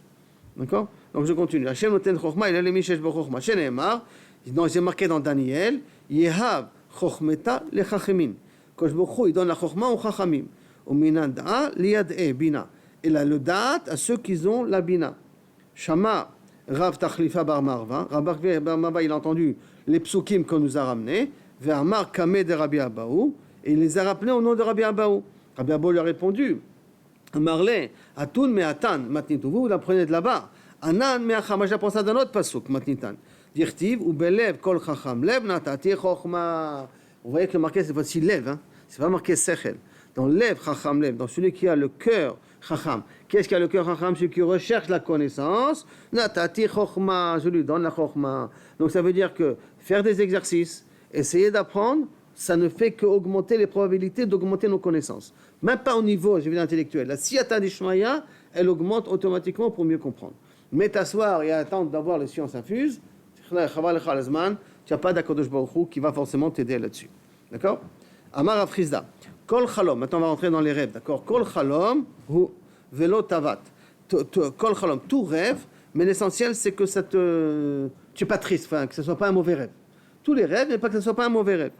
D'accord? Donc je continue. Hashem noten chokhma, il a les mishesh bo chokhma. Sheneemar, c'est marqué dans Daniel, Yehav chokhmeta le chachemin. Akadosh Baruch Hu, il donne la chokhma aux chachamim. Uminan da'a liyad'e bina. Il a le da'at à ceux qui ont la bina. Shama Rav Tachlifa Bar Marva. Rav Bar Marva, il a entendu les psukim qu'on nous a ramenés. Ve'amar kameh de Rabbi Abaou. Et il les a rappelés au nom de Rabbi Abaou. Rabbi Abaou lui a répondu. Marle, atun me'atan matnitu. Vous l'apprenez de là-bas. Anan me'acham. Moi, j'apprends ça dans notre pasuk, matnitan. Dirtiv, ou belev kol chacham lev natati chokhma. Vous voyez que le marqué, c'est pas si lev, hein. C'est pas marqué sechel. Dans lev chacham lev, dans celui qui a le cœur chacham. Qu'est-ce qui a le cœur chacham? Celui qui recherche la connaissance. Natati chokhma, je lui donne la chokhma. Donc ça veut dire que faire des exercices, essayer d'apprendre, ça ne fait qu'augmenter les probabilités d'augmenter nos connaissances. Même pas au niveau, je veux dire, intellectuel. La siyata d'Ishmaya, elle augmente automatiquement pour mieux comprendre. Mais t'asseoir et attendre d'avoir les sciences infuses, tu n'as pas d'Akadosh Baruch Hu qui va forcément t'aider là-dessus. D'accord? Amar Afrizda. Kol chalom. Maintenant, on va rentrer dans les rêves. D'accord? Kol chalom hu velo tavat. Kol chalom. Tout rêve, mais l'essentiel, c'est que ça tu n'es pas triste, enfin, que ce ne soit pas un mauvais rêve. Tous les rêves, mais pas que ce ne soit pas un mauvais rêve.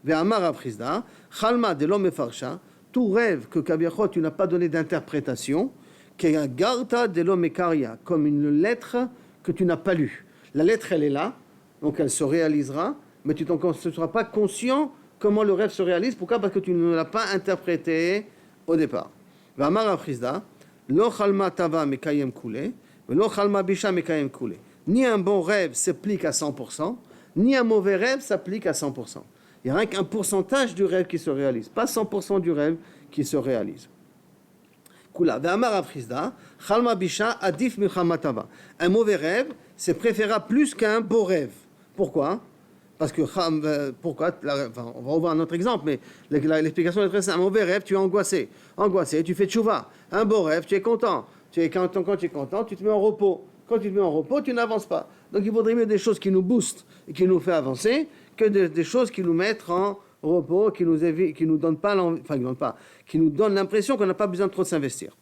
Ve'amar Afrizda. Chalma de l'homme farcha. Tout rêve que Kabiachot, tu n'as pas donné d'interprétation, garta de l'homme karia, comme une lettre que tu n'as pas lue. La lettre, elle est là, donc elle se réalisera, mais tu ne seras pas conscient comment le rêve se réalise. Pourquoi? Parce que tu ne l'as pas interprété au départ. V'amar Afrizda, lo chalma tava mekayem kule, lo chalma bisha mekayem kule. Ni un bon rêve s'applique à 100%, ni un mauvais rêve s'applique à 100%. Il n'y a rien qu'un pourcentage du rêve qui se réalise, pas 100% du rêve qui se réalise. Kula, ve'amar Afrizda, chalma bisha adif milchama tava. Un mauvais rêve, c'est préférable plus qu'un beau rêve. Pourquoi? Parce que, pourquoi? On va revoir un autre exemple, mais l'explication est très simple. Un mauvais rêve, tu es angoissé. Angoissé, tu fais tchouva. Un beau rêve, tu es content. Quand tu es content, tu te mets en repos. Quand tu te mets en repos, tu n'avances pas. Donc il vaudrait mieux des choses qui nous boostent et qui nous font avancer que des choses qui nous mettent en repos, qui nous donnent pas qui nous donnent l'impression qu'on n'a pas besoin de trop s'investir.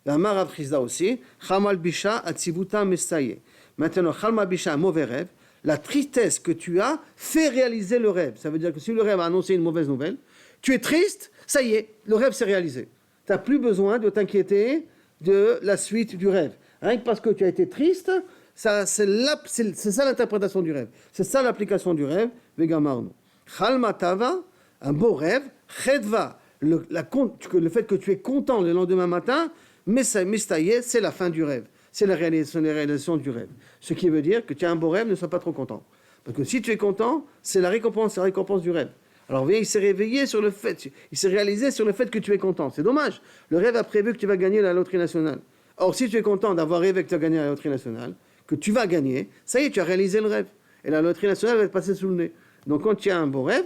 Amar Afrizda aussi, Chamal Bisha Atzivuta Mestaye. Maintenant, Chamal Bisha, un mauvais rêve, la tristesse que tu as fait réaliser le rêve. Ça veut dire que si le rêve a annoncé une mauvaise nouvelle, tu es triste, ça y est, le rêve s'est réalisé. Tu n'as plus besoin de t'inquiéter de la suite du rêve. Rien que parce que tu as été triste, c'est ça l'interprétation du rêve. C'est ça l'application du rêve. Vegamarno. Chalmatava, un beau rêve. Chedva, le fait que tu es content le lendemain matin, mais ça, c'est la fin du rêve. c'est la réalisation du rêve. Ce qui veut dire que tu as un beau rêve, ne sois pas trop content. Parce que si tu es content, c'est la récompense du rêve. Alors, vous voyez, il s'est réveillé sur le fait, il s'est réalisé sur le fait que tu es content. C'est dommage. Le rêve a prévu que tu vas gagner la loterie nationale. Or, si tu es content d'avoir rêvé que tu as gagné la loterie nationale, que tu vas gagner, ça y est, tu as réalisé le rêve. Et la loterie nationale va te passer sous le nez. Donc, quand tu as un beau rêve,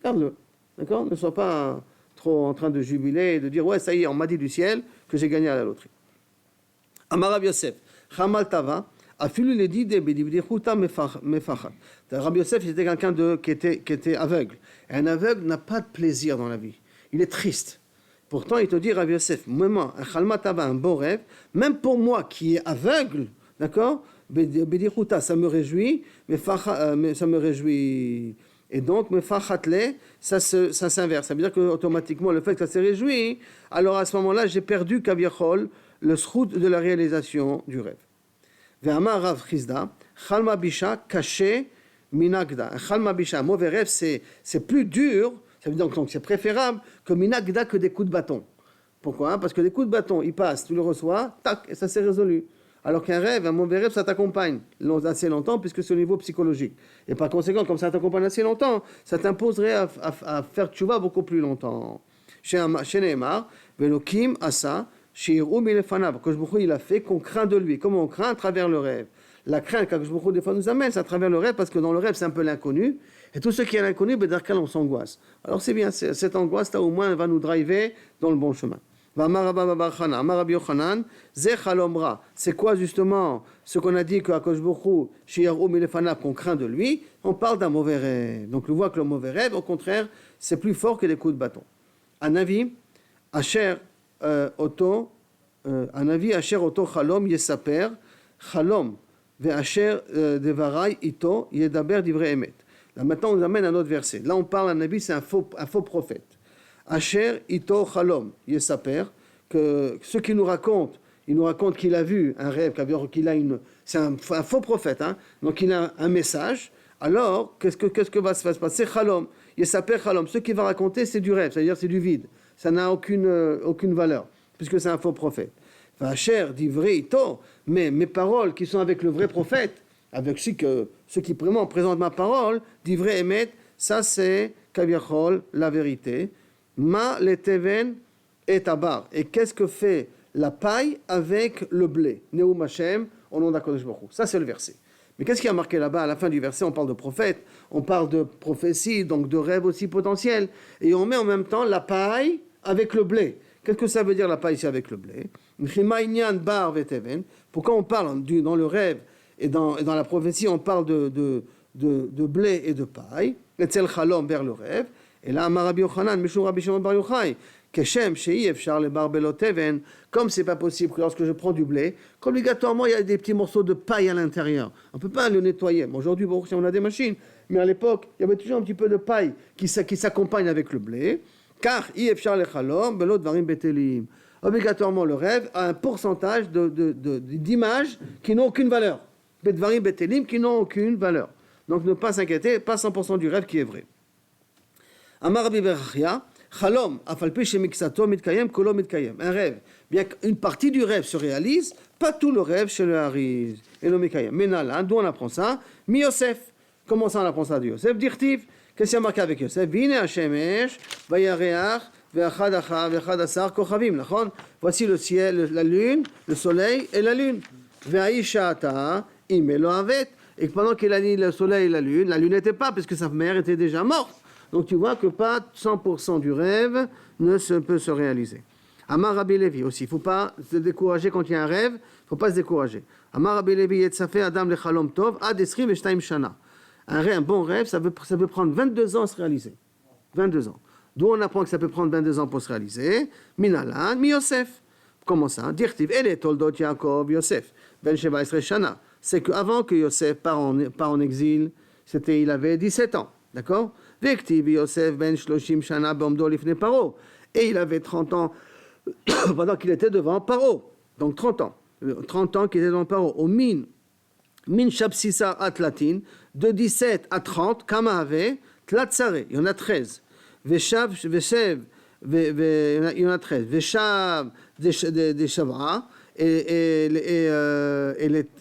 garde-le. D'accord ? Ne sois pas trop en train de jubiler et de dire, ouais, ça y est, on m'a dit du ciel que j'ai gagné à la loterie. Amar Rabbi Yosef, Chamal Tava, Afilu le dit Bedichuta mefachat. Rabbi Yosef, c'était quelqu'un qui était aveugle. Et un aveugle n'a pas de plaisir dans la vie. Il est triste. Pourtant, il te dit, Rabbi Yosef, moi, un Chamal Tava, un beau rêve, même pour moi qui est aveugle, d'accord, Bedichuta, ça me réjouit, ça me réjouit. Et donc, mefachatle, ça s'inverse. Ça veut dire qu'automatiquement, le fait que ça s'est réjoui, alors à ce moment-là, j'ai perdu kaviachol, le srout de la réalisation du rêve. Ve'amar Rav Chizda, chalma bisha caché minagda. Un chalma bisha, un mauvais rêve, c'est plus dur, ça veut dire donc c'est préférable que minagda, que des coups de bâton. Pourquoi ? Parce que des coups de bâton, ils passent, tu le reçois, tac, et ça s'est résolu. Alors qu'un rêve, un mauvais rêve, ça t'accompagne assez longtemps, puisque c'est au niveau psychologique. Et par conséquent, comme ça t'accompagne assez longtemps, ça t'imposerait à faire tchouva beaucoup plus longtemps. Chez Neymar, Velokim Asa, chez Iroum Ilefanav, Kadosh Baruch Hu, il a fait qu'on craint de lui. Comment on craint ? À travers le rêve. La crainte qu'Akadosh Baruch Hu, des fois, nous amène, c'est à travers le rêve, parce que dans le rêve, c'est un peu l'inconnu. Et tout ce qui est l'inconnu, Bedarkal, on s'angoisse. Alors c'est bien, cette angoisse-là, au moins, elle va nous driver dans le bon chemin. C'est quoi justement ce qu'on a dit que Akadosh Baruch Hu, qu'on craint de lui? On parle d'un mauvais rêve. Donc on voit que le mauvais rêve, au contraire, c'est plus fort que des coups de bâton. Un avis, Asher Oto Chalom Yesaper, Chalom Ve'asher Devarai Ito Yedaber Divrei Emet. Là maintenant on nous amène à un autre verset. Là on parle, un avis, c'est un faux prophète. Asher Ito Chalom Yesaper, que ce qu'il nous raconte, il nous raconte qu'il a vu un rêve, c'est un faux prophète, hein, donc il a un message. Alors, qu'est-ce que va se passer? Chalom, Yesaper Chalom, ce qu'il va raconter, c'est du rêve, c'est-à-dire c'est du vide. Ça n'a aucune valeur, puisque c'est un faux prophète. Asher Divrei Ito, mais mes paroles qui sont avec le vrai prophète, avec ceux qui vraiment présentent ma parole, Divrei Emet, ça c'est Kaviachol, la vérité. Ma le teven et tabar. Et qu'est-ce que fait la paille avec le blé? Neum Hashem, au nom d'Akadosh Baruch Hu. Ça, c'est le verset. Mais qu'est-ce qui a marqué là-bas? À la fin du verset, on parle de prophète, on parle de prophétie, donc de rêve aussi potentiel. Et on met en même temps la paille avec le blé. Qu'est-ce que ça veut dire la paille ici avec le blé? Pourquoi on parle dans le rêve et dans la prophétie, on parle de blé et de paille? Etzel Chalom vers le rêve. Et là, Rabbi Yochanan, Mishum Rabbi Shimon Bar Yochai, Keshem, Shei Efshar le Barbelot Even, comme c'est pas possible que lorsque je prends du blé, qu'obligatoirement il y a des petits morceaux de paille à l'intérieur. On peut pas le nettoyer. Bon, aujourd'hui, bon, on a des machines, mais à l'époque, il y avait toujours un petit peu de paille qui s'accompagne avec le blé. Car Efshar le Chalom, Belot Varim Betelim. Obligatoirement, le rêve a un pourcentage d'images qui n'ont aucune valeur. Betvarim Betelim qui n'ont aucune valeur. Donc ne pas s'inquiéter, pas 100% du rêve qui est vrai. Amar Rabbi Berachia, Chalom, afalpi shemiksato mitkayem, kolo mitkayem. Un rêve, bien qu'une partie du rêve se réalise, pas tout le rêve se réalise. Et le mikayem. Maintenant, là, d'où on apprend ça? Mi Yosef. Comment ça on apprend ça de Yosef? Dirtiv. Qu'est-ce qu'il y a marqué avec Yosef? Vine Hashemesh, vayareach, ve'achad asar kochavim. Voici le ciel, la lune, le soleil et la lune. Ve'aishata, imelo avet. Et pendant qu'il a dit le soleil et la lune n'était pas, parce que sa mère était déjà morte. Donc tu vois que pas 100% du rêve peut se réaliser. Amar Rabbi Levi aussi, il ne faut pas se décourager quand il y a un rêve, il ne faut pas se décourager. Amar Rabbi Levi Yetzafe Adam Lechalom Tov Ad Esrim Eshtaim Shana. Un bon rêve, ça peut prendre 22 ans à se réaliser. 22 ans. D'où on apprend que ça peut prendre 22 ans pour se réaliser. Minalan, mi Yosef. Comment ça? Dirtiv Ele Toldot Yaakov Yosef Ben Sheva Esre Shana. C'est qu'avant que Yosef part en exil, il avait 17 ans. D'accord? Vektiv Yosef ben Shloshim Shana Bomdo Lifne Paro. Et il avait 30 ans pendant qu'il était devant Paro. Donc 30 ans. 30 ans qu'il était devant Paro. Au min Shabsisa Atlatin, de 17 à 30, Kama Ave, Tlatsare, il y en a 13. Veshev, il y en a 13. Veshav, des Shavra, et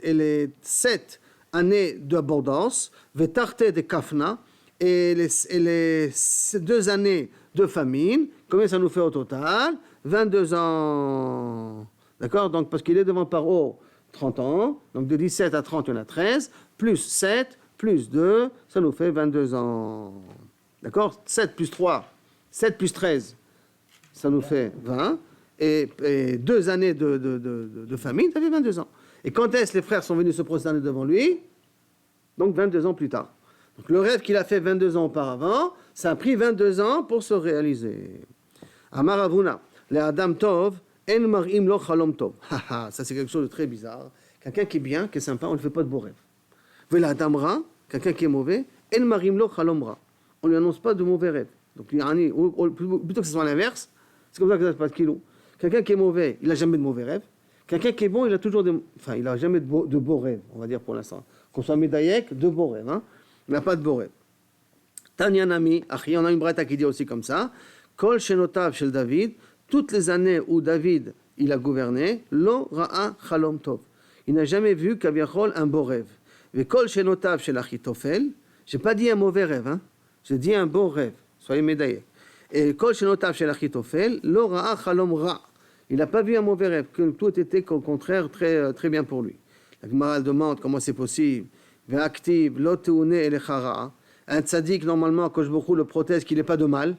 les 7 années d'abondance, vetarte de kafna, et les 2 années de famine, combien ça nous fait au total? 22 ans. D'accord? Donc, parce qu'il est devant Paro 30 ans, donc de 17 à 30, il y en a 13, plus 7, plus 2, ça nous fait 22 ans. D'accord? 7 plus 3, 7 plus 13, ça nous fait 20. Et 2 années de famine, ça fait 22 ans. Et quand est-ce que les frères sont venus se prosterner devant lui? Donc 22 ans plus tard. Donc le rêve qu'il a fait 22 ans auparavant, ça a pris 22 ans pour se réaliser. Amar Avuna, le Adam Tov, en marim lo chalom tov. Ça c'est quelque chose de très bizarre. Quelqu'un qui est bien, qui est sympa, on ne fait pas de beaux rêves. Vela Adam Ra, quelqu'un qui est mauvais, en marim lo chalom ra. On ne lui annonce pas de mauvais rêves. Donc plutôt que ce soit l'inverse, c'est comme ça que ça se passe kilo. Quelqu'un qui est mauvais, il n'a jamais de mauvais rêves. Quelqu'un qui est bon, il a toujours il n'a jamais de beaux rêves, on va dire pour l'instant. Qu'on soit médaillek, de beaux rêves. Hein. Il n'a pas de beaux rêves. Tanya Nami, on a une braïta qui dit aussi comme ça. Kol shenotav shel David, toutes les années où David il a gouverné, lo ra'a chalom tov. Il n'a jamais vu kaviachol un beau rêve. Ve kol shenotav shel Achitophel, j'ai pas dit un mauvais rêve, hein. J'ai dit un beau rêve. Soyez médaillés. Et kol shenotav shel Achitophel, lo ra'a chalom ra. Il n'a pas vu un mauvais rêve, que tout était au contraire très, très bien pour lui. La Gemara demande comment c'est possible. Ve'aktiv lo teune elechara. Un tzaddik, normalement, Akadosh Baruch Hu le protège qu'il n'ait pas de mal.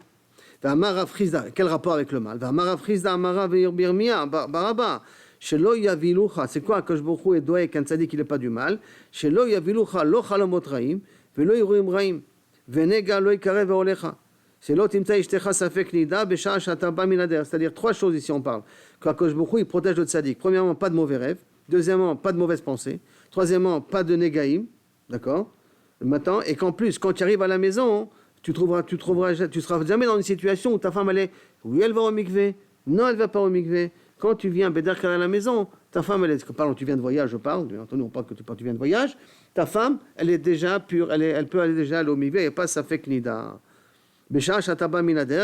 Ve'amar Rav Chizda, quel rapport avec le mal? Ve'amar Rav Chizda amara ve'yirmia baraba. Shelo yavilucha, c'est quoi Akadosh Baruch Hu est doué qu'un tzaddik qu'il n'ait pas du mal? Shelo yavilucha lo chalomot raim ve'lo iruim raim ve'nega lo ikarev ve'olecha. C'est-à-dire 3 choses ici on parle. Qu'Akadosh Baruch Hu il protège le tzaddik. Premièrement, pas de mauvais rêves. Deuxièmement, pas de mauvaises pensées. Troisièmement, pas de négaïm. D'accord? Maintenant, et qu'en plus, quand tu arrives à la maison, tu seras jamais dans une situation où ta femme elle est, oui elle va au mikvé, non elle va pas au mikvé. Quand tu viens bédarkar à la maison, ta femme elle est, pardon, tu viens de voyage, je parle, bien entendu on parle que tu viens de voyage, ta femme elle est déjà pure, elle peut aller déjà au mikvé, et pas ça fait knida.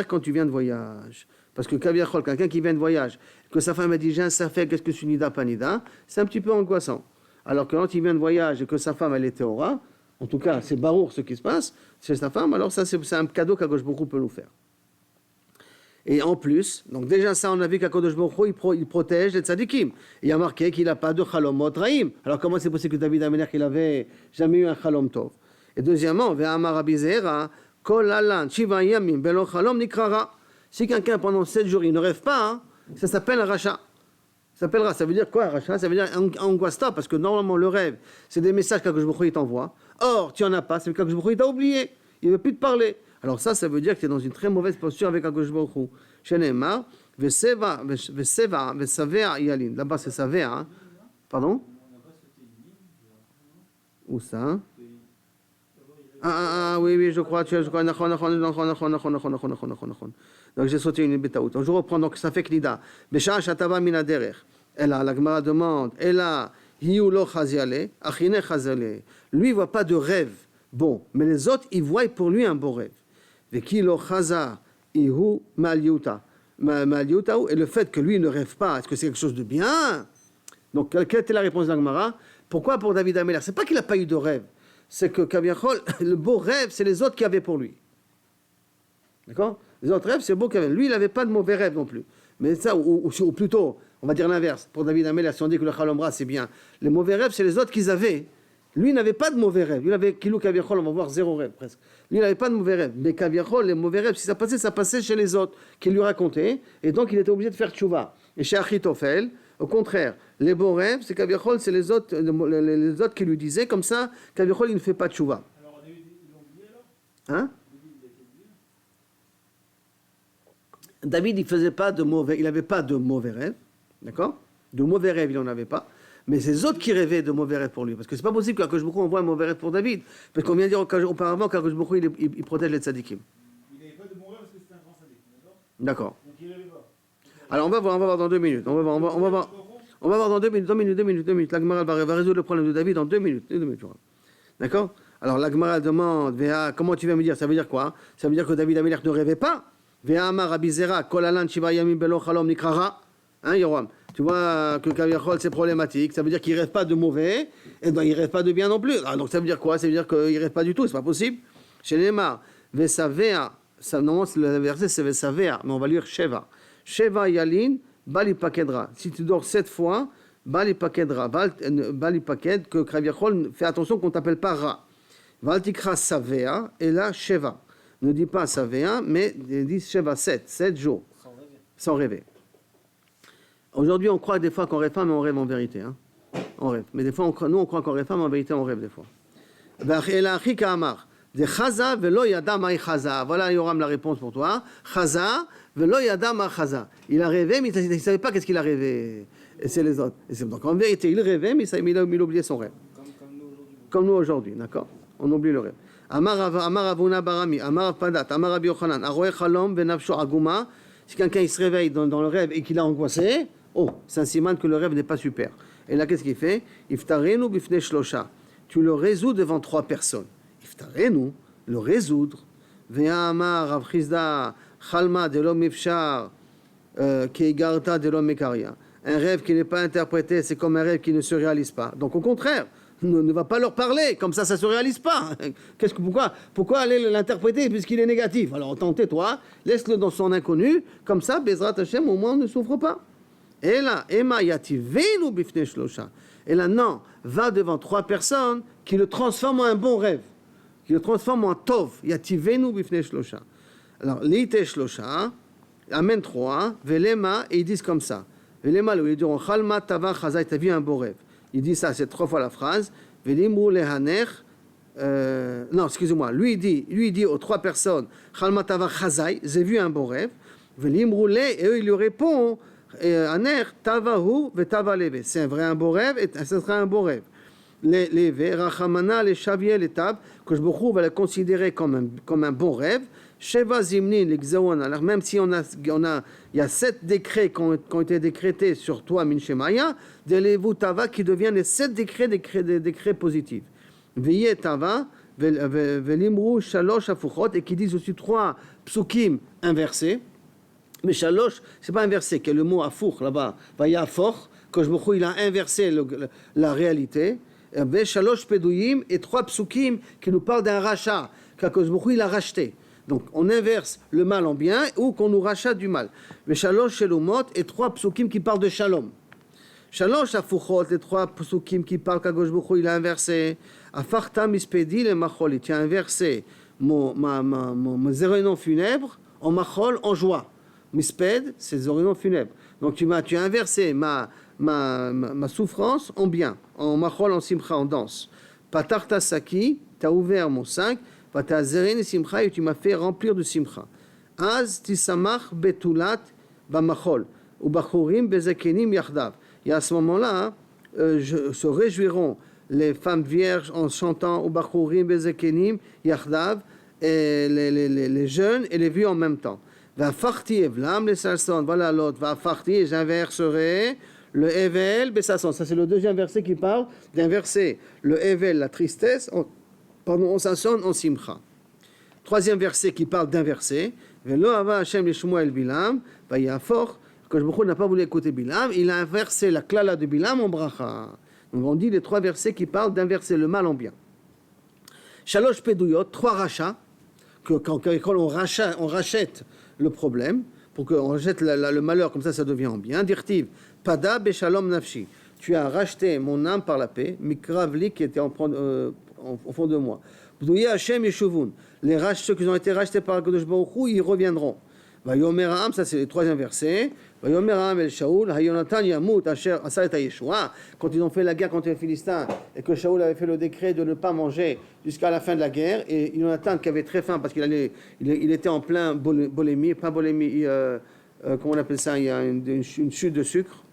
Quand tu viens de voyage. Parce que Kaviachol, quelqu'un qui vient de voyage, que sa femme a dit j'ai un safek, qu'est-ce que c'est nida, pas nida, c'est un petit peu angoissant. Alors que quand il vient de voyage et que sa femme elle est théora, en tout cas c'est barour ce qui se passe chez sa femme, alors ça c'est un cadeau qu'Akadosh Baruch Hu peut nous faire. Et en plus, donc déjà ça on a vu qu'Akadosh Baruch Hu il protège les tzadikim. Il y a marqué qu'il n'a pas de chalomot raim. Alors comment c'est possible que David Amelech il avait jamais eu un chalom tov? Et deuxièmement, ve'amar Rabbi Zera, si quelqu'un pendant 7 jours il ne rêve pas, hein, ça s'appelle un rachat. Ça veut dire quoi un rachat? Ça veut dire un angoista, parce que normalement le rêve, c'est des messages qu'Akadosh Baruch Hu t'envoie. Or, tu n'en as pas, c'est qu'Akadosh Baruch Hu t'a oublié. Il ne veut plus te parler. Alors ça veut dire que tu es dans une très mauvaise posture avec Akadosh Baruch Hu. Shenemar, veseva, vesavea yalin. Là-bas c'est savea. Hein. Pardon? Où ça? Oui, je crois. Donc j'ai sauté une bétaout. Donc je reprends, donc ça fait knida. Besha shatava min aderech. Ella, la Gemara demande, Ella, hiu lo chaziale, achine chaziale. Lui, il voit pas de rêve bon, mais les autres, ils voient pour lui un beau rêve. Veki lo chaza, ihu maliuta. Maliuta, et le fait que lui il ne rêve pas, est-ce que c'est quelque chose de bien? Donc, quelle était la réponse de la Gemara? Pourquoi pour David Amelech? C'est pas qu'il n'a pas eu de rêve. C'est que Kaviachol, le beau rêve, c'est les autres qui avaient pour lui. D'accord? Les autres rêves, c'est beau qu'il avait. Lui, il n'avait pas de mauvais rêves non plus. Mais ça, ou plutôt, on va dire l'inverse. Pour David Amelech, si on dit que le Chalomra, c'est bien. Les mauvais rêves, c'est les autres qu'ils avaient. Lui, il n'avait pas de mauvais rêves. Il avait Kilou Kaviachol, on va voir 0 rêve presque. Lui, il n'avait pas de mauvais rêves. Mais Kaviachol, les mauvais rêves, si ça passait chez les autres qui lui racontaient. Et donc, il était obligé de faire tchouva. Et chez Achitophel, au contraire, les bons rêves, c'est Kaviachol, c'est les autres qui lui disaient, comme ça, Kaviachol, il ne fait pas de tchouva. Alors, ils l'ont oublié alors? Hein? David, il n'avait pas de mauvais rêves, d'accord? De mauvais rêves, il n'en avait pas. Mais c'est les autres qui rêvaient de mauvais rêves pour lui. Parce que c'est pas possible qu'Akadosh Baruch Hu envoie un mauvais rêve pour David. Parce qu'on vient de dire auparavant qu'Akadosh Baruch Hu, il protège les tzadikim. Il n'avait pas de mauvais parce que c'était un grand tzaddik, d'accord? Donc il n'avait pas. Alors on va voir dans 2 minutes. On va voir dans 2 minutes. La Gemara va résoudre le problème de David dans 2 minutes. D'accord? Alors la Gemara demande, comment tu vas me dire? Ça veut dire quoi? Ça veut dire que David Amelech ne rêvait pas. Hein, Yoram? Tu vois que Kaviachol, c'est problématique. Ça veut dire qu'il ne rêve pas de mauvais, et ben il ne rêve pas de bien non plus. Ah, donc ça veut dire quoi? Ça veut dire qu'il ne rêve pas du tout, c'est pas possible. Chez Neymar, Vesavea, normalement le verset c'est Vesavea, mais on va lire Sheva. Sheva Yalin, Bali Pakedra. Si tu dors 7 fois, Bali Pakedra. Bali Paked, que Kaviachol, fais attention qu'on ne t'appelle pas Ra. Valtikra Savea, et là Sheva. Ne dis pas Savea, mais dis Sheva 7 jours. Sans rêver. Aujourd'hui, on croit des fois qu'on rêve pas, mais on rêve en vérité. Hein. On rêve. Mais des fois, nous, on croit qu'on rêve pas, mais en vérité, on rêve des fois. Voilà, Yoram, la réponse pour toi. Chaza, velo yada ma chaza. Il a rêvé, mais il ne savait pas qu'est-ce qu'il a rêvé. Et c'est les autres. Donc en vérité, il rêvait, mais il a oublié son rêve. Comme nous aujourd'hui, d'accord? On oublie le rêve. Amar Avuna Barami, Amar Padat, Amar Rabbi Yochanan, Aroe Chalom Benafsho Aguma. Si quelqu'un il se réveille dans le rêve et qu'il a angoissé, c'est un siman que le rêve n'est pas super. Et là, qu'est-ce qu'il fait? Iftarenu bifne shlosha. Tu le résous devant 3 personnes. Iftarenu, le résoudre. Ve'amar Rav Chizda Chalma de l'homme ifshar keigarta de l'homme mekaria. Un rêve qui n'est pas interprété, c'est comme un rêve qui ne se réalise pas. Donc au contraire, ne va pas leur parler, comme ça se réalise pas. Pourquoi aller l'interpréter puisqu'il est négatif? Alors tais-toi, laisse-le dans son inconnu, comme ça, Bezrat Hashem, au moins on ne souffre pas. Et là, Ema yativenu bifne shlosha. Et là, non, va devant 3 personnes qui le transforment en un bon rêve, qui le transforment en tov, yativenu bifne shlosha. Alors, l'ite shlosha, amène 3, velema, et ils disent comme ça. Velema, ils diront, chalma tava chazai, t'as vu un beau rêve. Il dit ça, c'est 3 fois la phrase. Velimru lehaner. Non, excusez-moi. Lui il dit aux 3 personnes, chalma tava chazai, j'ai vu un beau rêve. Velimru le, et eux, ils lui répondent, aner tavahu vetava leve. C'est un beau rêve, et ce sera un beau rêve. Leve, rachamana, les chavier, les tables, que je va le considérer comme un bon rêve. Sheva zimnin, l'exaon. Alors même si il y a 7 décrets qui ont été décrétés sur toi, Minshemaya, de levu tava, qui deviennent les 7 décrets positifs. Veye tava, velimru shalosh afuchot, et qui disent aussi 3 psukim inversés. Mais shalosh, c'est pas inversé, que le mot afuch là-bas, vayafor, que il a inversé la réalité. Ve shalosh peduyim, et 3 psukim qui nous parlent d'un rachat, qu'Akadosh il a racheté. Donc, on inverse le mal en bien ou qu'on nous rachète du mal. Mais Shalosh Shelomot et 3 psukim qui parlent de Shalom. Shalosh Afuchot, les 3 psukim qui parlent qu'Akadosh Baruch Hu il a inversé. Afarta mispedi le machol, il a inversé mes oreillons funèbres en machol, en joie. Misped, c'est les oreillons funèbres. Donc, tu as inversé ma souffrance en bien, en machol, en simcha, en danse. Patarta saki, tu as ouvert mon sac. Et tu m'as fait remplir de simcha. Az tisamach betulat bamachol ou bachurim bezekenim yachdav. Et à ce moment-là, se réjouiront les femmes vierges en chantant ou bachurim bezekenim yachdav, et les jeunes et les vieux en même temps. Va farti evlam les salson. Voilà l'autre. Va farti, j'inverserai le evel besasson. Ça c'est le 2e verset qui parle d'inverser le evel, la tristesse. On s'assonne en simcha. 3e verset qui parle d'inverser. Velo ava Hashem le Shmuel Bilam, vayafor. Quand Baruch Hu n'a pas voulu écouter Bilam, il a inversé la klala de Bilam en bracha. Donc on dit les 3 versets qui parlent d'inverser le mal en bien. Shalosh peduyot, 3 rachats, quand on rachète le problème, pour qu'on rachète le malheur, comme ça devient en bien. Dirtiv, pada beshalom nafshi. Tu as racheté mon âme par la paix, mikravli qui était au fond de moi. B'douye Hashem yeshuvun. Ceux qui ont été rachetés par Akadosh Baruch Hu, ils reviendront. Vayomer Ha'am, ça c'est le 3e verset. Vayomer Ha'am el Shaul, Hayonatan yamut asher asa et Yeshua. Quand ils ont fait la guerre contre les Philistins et que Shaul avait fait le décret de ne pas manger jusqu'à la fin de la guerre, et Yonatan qui avait très faim parce qu'il était en plein bolémie, pas bolémie, comment on appelle ça, il y a une chute de sucre.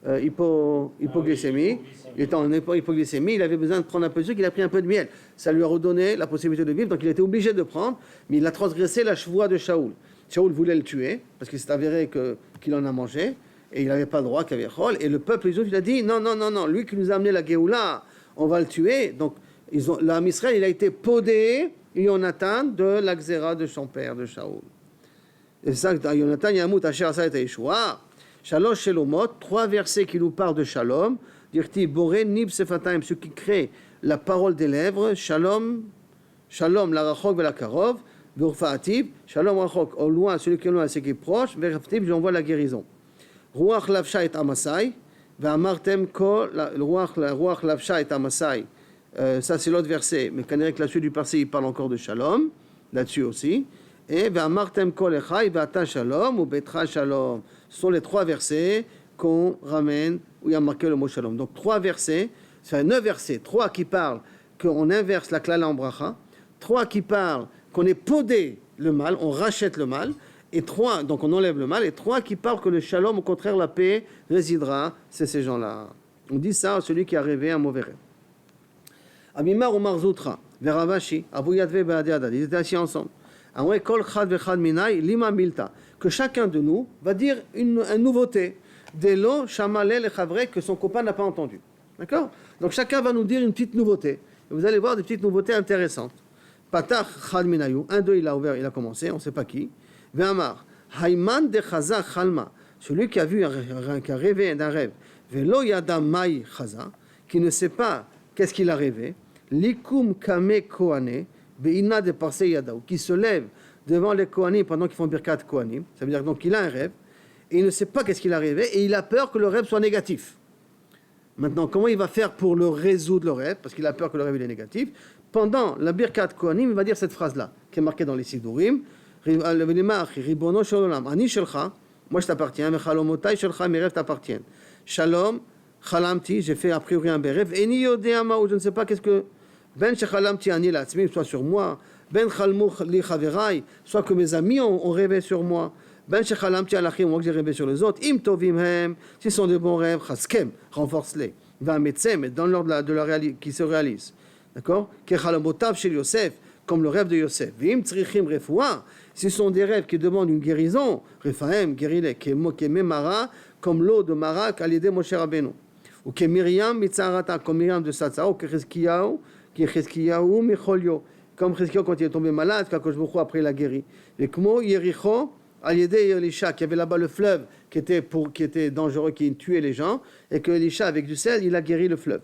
Hypoglycémie. Il était en hypoglycémie, il avait besoin de prendre un peu de sucre, il a pris un peu de miel. Ça lui a redonné la possibilité de vivre, donc il était obligé de prendre, mais il a transgressé la chevoie de Shaoul. Shaoul voulait le tuer, parce qu'il s'est avéré qu'il en a mangé, et il n'avait pas le droit, Kaviachol, et le peuple, il a dit, non, lui qui nous a amené la Géoula, on va le tuer. Donc, l'âme Israël, il a été podé, Yonatan, de la Xéra de son père, de Shaoul. Et ça, Yonatan, Yamut, Asher, Asa et Yeshua. Shalosh Shelomot, 3 versets qui nous parlent de Shalom. Dirti Boré Nib Sefatayim, ce qui crée la parole des lèvres. Shalom, Shalom, la Rachok la Karov. Burfa'atib, Shalom Rachok, au loin, celui qui est loin, c'est qui est proche. Verfatib, j'envoie la guérison. Ruach Lavsha et Amasai. Ve'amartem Kol, Ruach Lavsha et Amasai. Ça, c'est l'autre verset. Mais quand la suite du passé, il parle encore de Shalom. Là-dessus aussi. Et Ve'amartem Kol Echai, Ve'ata Shalom ou Betra Shalom. Ce sont les 3 versets qu'on ramène où il y a marqué le mot Shalom. Donc 3 versets, c'est 9 versets. 3 qui parlent qu'on inverse la klala en bracha. 3 qui parlent qu'on est podé le mal, on rachète le mal. Et 3, donc on enlève le mal. Et 3 qui parlent que le Shalom, au contraire, la paix résidera. C'est ces gens-là. On dit ça à celui qui a rêvé un mauvais rêve. Abimar ou Marzoutra, Veravashi, Abu Yadve Be'adiadad, ils étaient assis ensemble. Que chacun de nous va dire une nouveauté. Delo Shamale le Chavre que son copain n'a pas entendu. D'accord? Donc chacun va nous dire une petite nouveauté. Et vous allez voir des petites nouveautés intéressantes. Patach Chad Minayu, un d'eux il a ouvert, il a commencé, on ne sait pas qui. Ve'amar, Hayman de Chaza Chalma, celui qui a vu qui a rêvé d'un rêve. Velo Yada Mai Chaza, qui ne sait pas qu'est-ce qu'il a rêvé. Likum Kame Kohane. Be'ina de Parsei Yadaou, qui se lève devant les Kohanim pendant qu'ils font Birkat Kohanim. Ça veut dire donc qu'il a un rêve et il ne sait pas qu'est-ce qu'il a rêvé et il a peur que le rêve soit négatif. Maintenant, comment il va faire pour le résoudre le rêve, parce qu'il a peur que le rêve il est négatif? Pendant la Birkat Kohanim, il va dire cette phrase-là, qui est marquée dans les Sidurim. Ribono Shalom, Ani Shelcha, moi je t'appartiens, Mechalomotai Shelcha, mes rêves t'appartiennent. Shalom, Chalamti, j'ai fait a priori un rêve, Eni Yodéama, ou je ne sais pas qu'est-ce que. Ben shechalamti ani l'atzmi, soit sur moi. Ben chalmu li chaverai, soit que mes amis ont rêvé sur moi. Ben shechalamti alachim, moi que j'ai rêvé sur les autres. Im tovim hem, s'ils sont de bons rêves, chaskem, renforce-les. Va metzem, dans l'ordre de la qui se réalise. D'accord? Kechalamotav chez Yosef, comme le rêve de Yosef. Vim tzrichim refoua, s'ils sont des rêves qui demandent une guérison, refahem, guérile, kememara, comme l'eau de Marak, alidé Moshe Rabbeinu. Ou kemiriam mitzarata, comme Miriam de Satsao, kecheskiyahu, qui Cheskiyahu Micholio, comme Cheskiyahu quand il est tombé malade, quand Akadosh Baruch Hu après il a guéri. Et comme Yericho, Aliédé Elisha, qui avait là-bas le fleuve qui était dangereux, qui tuait les gens, et que Elisha avec du sel, il a guéri le fleuve.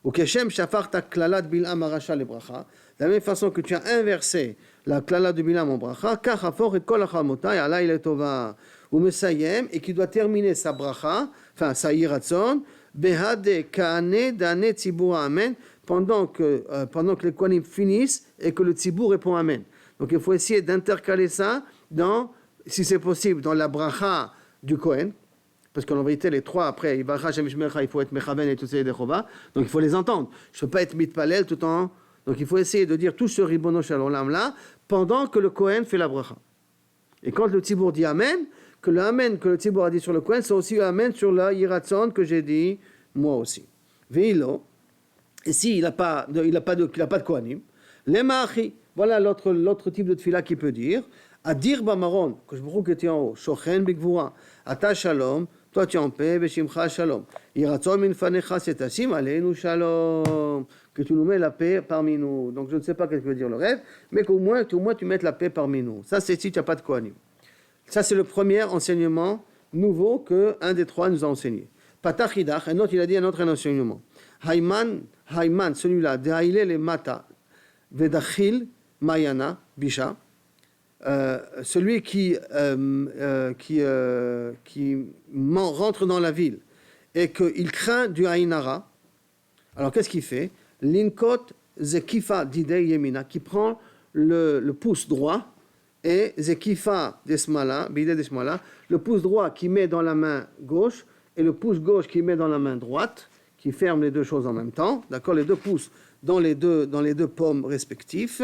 Ou Keshem Shafarta Klalat Bilam Arasha le Bracha, de la même façon que tu as inversé la Klalat de Bilam en Bracha, Kachafor et Kol Achamotai, Allah il est Tova, ou Mesayem, et qui doit terminer sa Bracha, enfin sa Yiratzon, Behade Kaane Dane Tzibura Amen, pendant que les Kohanim finissent et que le Tzibour répond Amen. Donc il faut essayer d'intercaler ça dans, si c'est possible, dans la bracha du Kohen, parce qu'en vérité les 3 après, il faut être Mechaven et tout ça, donc il faut les entendre. Je ne peux pas être mitpalel tout en. Donc il faut essayer de dire tout ce Ribono Shalom là, pendant que le Kohen fait la bracha. Et quand le Tzibour dit Amen, que le Amen que le Tzibour a dit sur le Kohen, c'est aussi Amen sur la Yiratzon que j'ai dit moi aussi. Veilo. Et s'il n'a pas de Kohanim, les Ma'achi, voilà l'autre type de tefila qui peut dire, Adir Bamaron, que je vous que tu es en haut, Shochen Bigvura, Ata Shalom, toi tu es en paix, Beshimcha Shalom, Yiratzon min fanecha setasim, Aleinu Shalom, que tu nous mets la paix parmi nous. Donc je ne sais pas ce que veut dire le rêve, mais qu'au moins tu mettes la paix parmi nous. Ça c'est si tu n'as pas de Kohanim. Ça c'est le premier enseignement nouveau qu'un des 3 nous a enseigné. Patachidach, un autre il a dit un autre enseignement. Hayman, celui-là, de Haïlé le Mata, Vedachil Mayana, Bisha, celui qui rentre dans la ville et qu'il craint du Haïnara. Alors qu'est-ce qu'il fait? Linkot Zekifa Didei Yemina, qui prend le pouce droit et Zekifa Desmala, Bidei Desmala, le pouce droit qui met dans la main gauche et le pouce gauche qui met dans la main droite, qui ferme les deux choses en même temps, d'accord, les 2 pouces dans les deux pommes respectifs.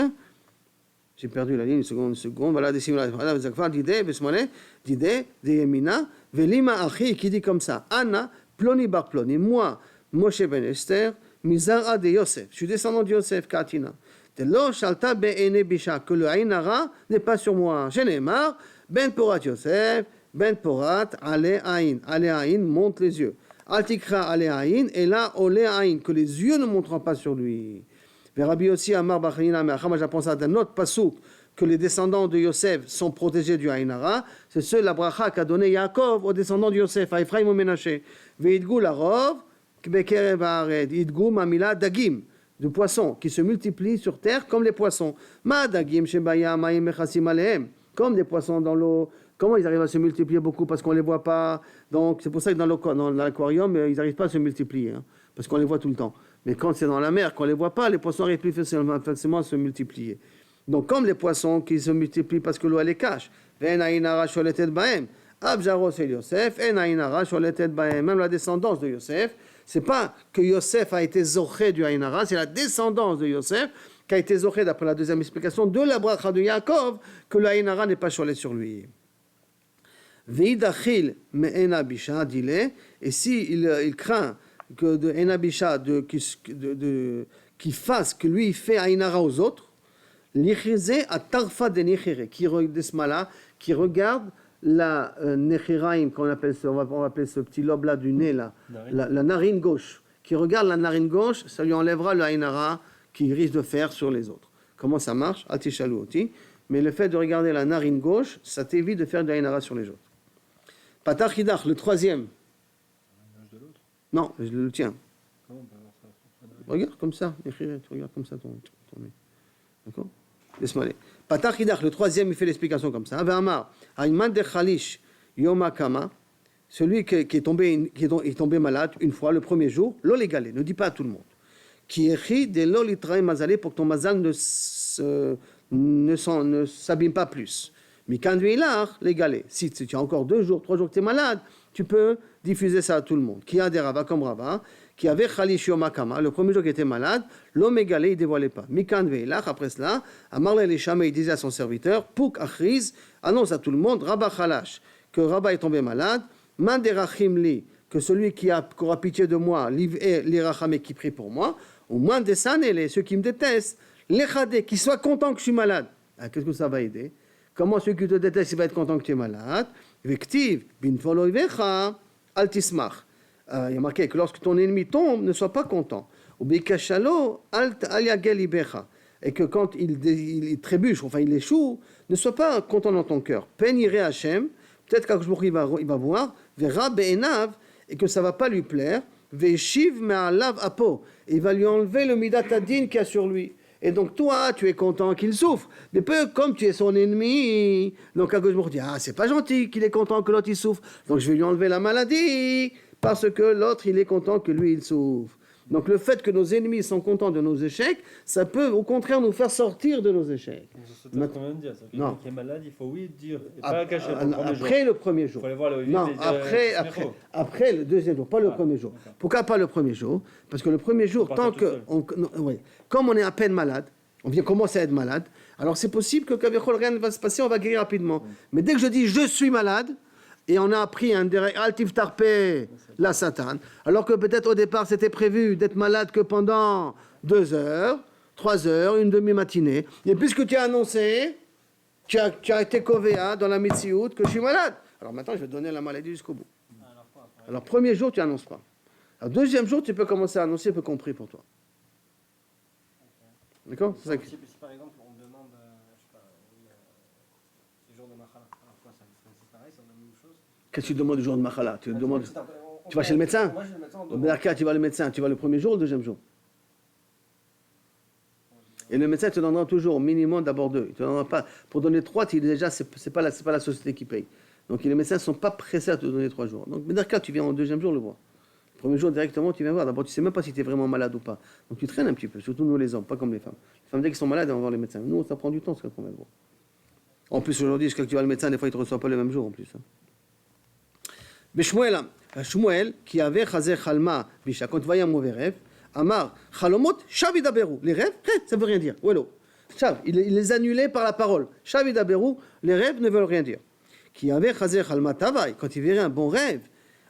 J'ai perdu la ligne, une seconde, voilà, des simulations. Voilà, d'idée, de Yemina, Velima Achi, qui dit comme ça, Anna, Ploni bar Ploni, moi, Moshe ben Esther, Mizara de Yosef, je suis descendant de Yosef, Katina. De lo shalta be'ene bisha, que le Aïnara n'est pas sur moi. Je n'ai marre, ben porat Yosef, ben porat, ale aïn, monte les yeux. Altikra aleaïn, et là, oleaïn, que les yeux ne montreront pas sur lui. Rabbi aussi Amar Bachanina, mais Achama, j'apprends ça d'un autre pasouk que les descendants de Yosef sont protégés du Aïn Hara, c'est ce la bracha qu'a donné Yaakov aux descendants de Yosef, à Ephraim au Ménaché. Veidgou la rov, kbekerev haared, idgou mamila dagim, de poissons qui se multiplient sur terre comme les poissons. Ma dagim shebaya maim mechasim alehem, comme des poissons dans l'eau. Comment ils arrivent à se multiplier beaucoup? Parce qu'on ne les voit pas. Donc c'est pour ça que dans l'aquarium, ils n'arrivent pas à se multiplier, hein, parce qu'on les voit tout le temps. Mais quand c'est dans la mer, qu'on ne les voit pas, les poissons arrivent plus facilement à se multiplier. Donc comme les poissons qui se multiplient parce que l'eau elle les cache. Même la descendance de Yosef, c'est pas que Yosef a été zoché du Aïn Hara, c'est la descendance de Yosef qui a été zoché, d'après la deuxième explication de la bracha de Yaakov, que le Aïn Hara n'est pas cholé sur lui. Veidachil me'ena bisha dile, et si il craint que de Enabisha qui fasse que lui il fait Aïn Hara aux autres, l'ichizé à tarfa de nechire, qui regarde la nechiraim, qu'on appelle on va appeler ce petit lobe là du nez là, la narine gauche, qui regarde la narine gauche, ça lui enlèvera le Aïn Hara qu'il risque de faire sur les autres. Comment ça marche? Atishalu oti. Mais le fait de regarder la narine gauche, ça t'évite de faire du Aïn Hara sur les autres. Patach Hidach, le troisième. Non, je le tiens. Regarde comme ça, tu regardes comme ça ton nez. D'accord? Laisse-moi aller. Patach Hidach, le troisième, il fait l'explication comme ça. Ve'amar, Ayman de Khalish, Yoma Kama, celui qui est tombé malade une fois, le premier jour, l'eau l'égalé, ne dis pas à tout le monde. Qui écrit de l'eau litraï mazalé pour que ton mazal ne s'abîme pas plus. Mais quand tu es là, l'égalé. Si tu as encore 2 jours, 3 jours que tu es malade, tu peux diffuser ça à tout le monde. Qui a des Rava comme Rava, qui avait Khalish Yom HaKama, le premier jour qu'il était malade, l'homme égalé, il ne dévoilait pas. Mikan ve'ilach, après cela, Amar le Shama, il disait à son serviteur, Pouk Achriz, annonce à tout le monde, Rabba Khalash, que Rabba est tombé malade, Man derachim li, que celui qui aura pitié de moi, les rachamé qui prie pour moi, ou Man desanele, ceux qui me détestent, les chadé, qui soient contents que je suis malade. Ah, qu'est-ce que ça va aider? Comment celui qui te déteste, il va être content que tu es malade? Vektiv, bin foloivecha, al tismach. Il y a marqué que lorsque ton ennemi tombe, ne sois pas content. Ou bikashalo, al yagel ibecha. Et que quand il trébuche, enfin il échoue, ne sois pas content dans ton cœur. Pen yireh Hashem, peut-être qu'Akadosh Baruch il va voir, verra be'enav, et que ça va pas lui plaire, ve'shiv me'alav apo, et il va lui enlever le midat hadin qu'il y a sur lui. Et donc toi, tu es content qu'il souffre. Mais peu comme tu es son ennemi, donc Akadosh Baruch dit, ah, c'est pas gentil qu'il est content que l'autre il souffre. Donc je vais lui enlever la maladie, parce que l'autre il est content que lui il souffre. Donc le fait que nos ennemis sont contents de nos échecs, ça peut au contraire nous faire sortir de nos échecs. C'est ce qu'on vient de dire. Quelqu'un qui est malade, il faut dire, et pas cacher après le premier jour. Il faut aller voir le non, après le deuxième jour, pas le premier jour. D'accord. Pourquoi pas le premier jour? Parce que le premier jour, comme on est à peine malade, on vient commencer à être malade, alors c'est possible que rien ne va se passer, on va guérir rapidement. Mais dès que je dis je suis malade, et on a appris un direct altif tarpe la Satan, alors que peut-être au départ c'était prévu d'être malade que pendant 2 heures, 3 heures, une demi-matinée. Et puisque tu as annoncé, tu as été covéa dans la Mitsiout que je suis malade. Alors maintenant je vais te donner la maladie jusqu'au bout. Alors premier jour tu n'annonces pas. Alors deuxième jour tu peux commencer à annoncer, peu compris pour toi. D'accord? Si par exemple on demande, je sais pas, les jours de Machala, alors quoi, c'est pareil, c'est la même chose. Qu'est-ce que tu demandes le jour de Machala? Tu vas chez le médecin? Moi, chez le médecin. Au Berka, tu vas le médecin, tu vas le premier jour ou le deuxième jour? Et le médecin te donnera toujours au minimum d'abord 2. Il te donnera pas pour donner 3. Déjà, c'est pas la société qui paye. Donc les médecins ne sont pas pressés à te donner 3 jours. Donc Berka, tu viens au deuxième jour le voir. Le premier jour directement, tu viens voir. D'abord, tu sais même pas si tu es vraiment malade ou pas. Donc tu traînes un petit peu. Surtout nous les hommes, pas comme les femmes. Les femmes dès qu'ils sont malades, elles vont voir les médecins. Nous, ça prend du temps, ce qu'on va le voir. En plus aujourd'hui, jusqu'à que tu vas le médecin, des fois, il te reçoit pas le même jour en plus. Beshmuel, Shmuel, qui avait Chazer Chalma, Bisha, quand il voyait un mauvais rêve, Amar, Chalomot, Shavidaberu. Les rêves, ça veut rien dire. Ouelo. Il les annulait par la parole. Shavidaberu, les rêves ne veulent rien dire. Qui avait Chazer Chalma Tavai, quand il verrait un bon rêve,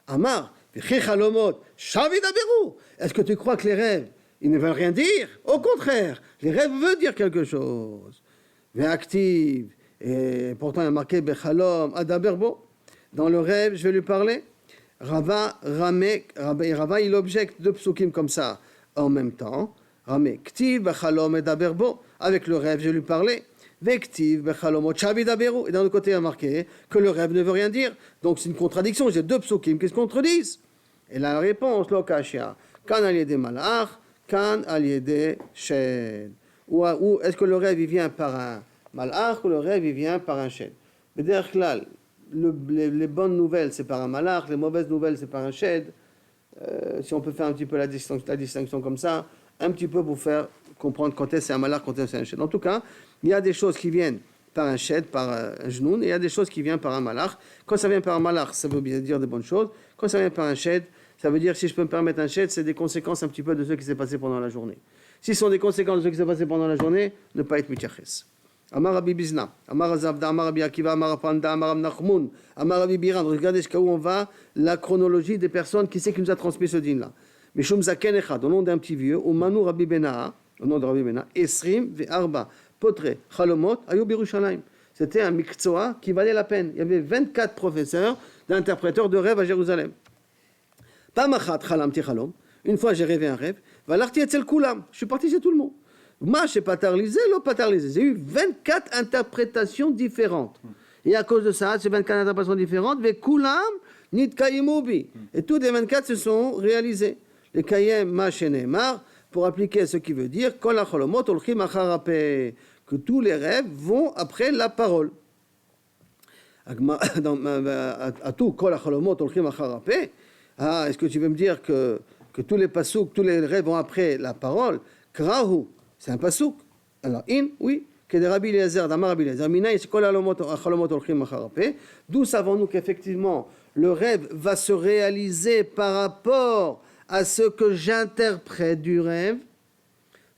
Amar, Chalomot, Shavidaberu. Est-ce que tu crois que les rêves, ils ne veulent rien dire? Au contraire, les rêves veulent dire quelque chose. Ve'active. Et pourtant, il y a marqué Bechalom Adaberbo. Dans le rêve, je vais lui parler. Rava, il objecte 2 psukim comme ça en même temps. Rame, Ktiv, Bechalom Adaberbo. Avec le rêve, je vais lui parler. Vektiv, bechalomot, shavidaberu. Et d'un autre côté, il y a marqué que le rêve ne veut rien dire. Donc c'est une contradiction. J'ai deux psukim qui se contredisent. Et la réponse, lokashia, kan aliede malach, kan aliede shed. Ou est-ce que le rêve il vient par un malach ou le rêve il vient par un shed? Bederklal, les bonnes nouvelles c'est par un malach, les mauvaises nouvelles c'est par un shed. Si on peut faire un petit peu la distinction comme ça, un petit peu pour faire comprendre quand est-ce c'est un malach, quand est-ce c'est un shed. En tout cas, il y a des choses qui viennent par un shed, par un genoun, et il y a des choses qui viennent par un malach. Quand ça vient par un malach, ça veut bien dire des bonnes choses. Quand ça vient par un shed, ça veut dire, si je peux me permettre un shed, c'est des conséquences un petit peu de ce qui s'est passé pendant la journée. Si ce sont des conséquences de ce qui s'est passé pendant la journée, ne pas être mityaches. Amar Rabbi Bizna, Amar Zabda, Amar Rabbi Akiva, Amar Panda, Amar Rab Nachmun, Amar Rabbi Biran. Regardez jusqu'à où on va, la chronologie des personnes, qui c'est qui nous a transmis ce din-là. Mishum Zaken Echad, au nom d'un petit vieux, Umanu Rabbi Benaha, au nom de Rabbi Benaha, Esrim ve'arba, Potre, Chalomot, Ayub Yerushalayim. C'était un mikzoa qui valait la peine. Il y avait 24 professeurs d'interpréteurs de rêves à Jérusalem. Pamachat chalamti chalom. Une fois j'ai rêvé un rêve. Valarti etzel kulam. Je suis parti chez tout le monde. Moi, je n'ai pas parlé, J'ai eu 24 interprétations différentes. Et à cause de ça, ces 24 interprétations différentes, ve kulam nit kayimubi. Et toutes les 24 se sont réalisées. Les kayem ma shenemar, pour appliquer ce qui veut dire kol hacholomot olchim acharape, que tous les rêves vont après la parole. À tout kol hacholomot olchim acharape. Ah, est-ce que tu veux me dire que tous les pasouks, tous les rêves vont après la parole? Krahu, c'est un pasouk. Alors, oui, que de Rabbi Eliezer, d'Amar Rabbi Eliezer, Minaï, c'est kol hacholomot olchim acharape. D'où savons-nous qu'effectivement, le rêve va se réaliser par rapport à ce que j'interprète du rêve,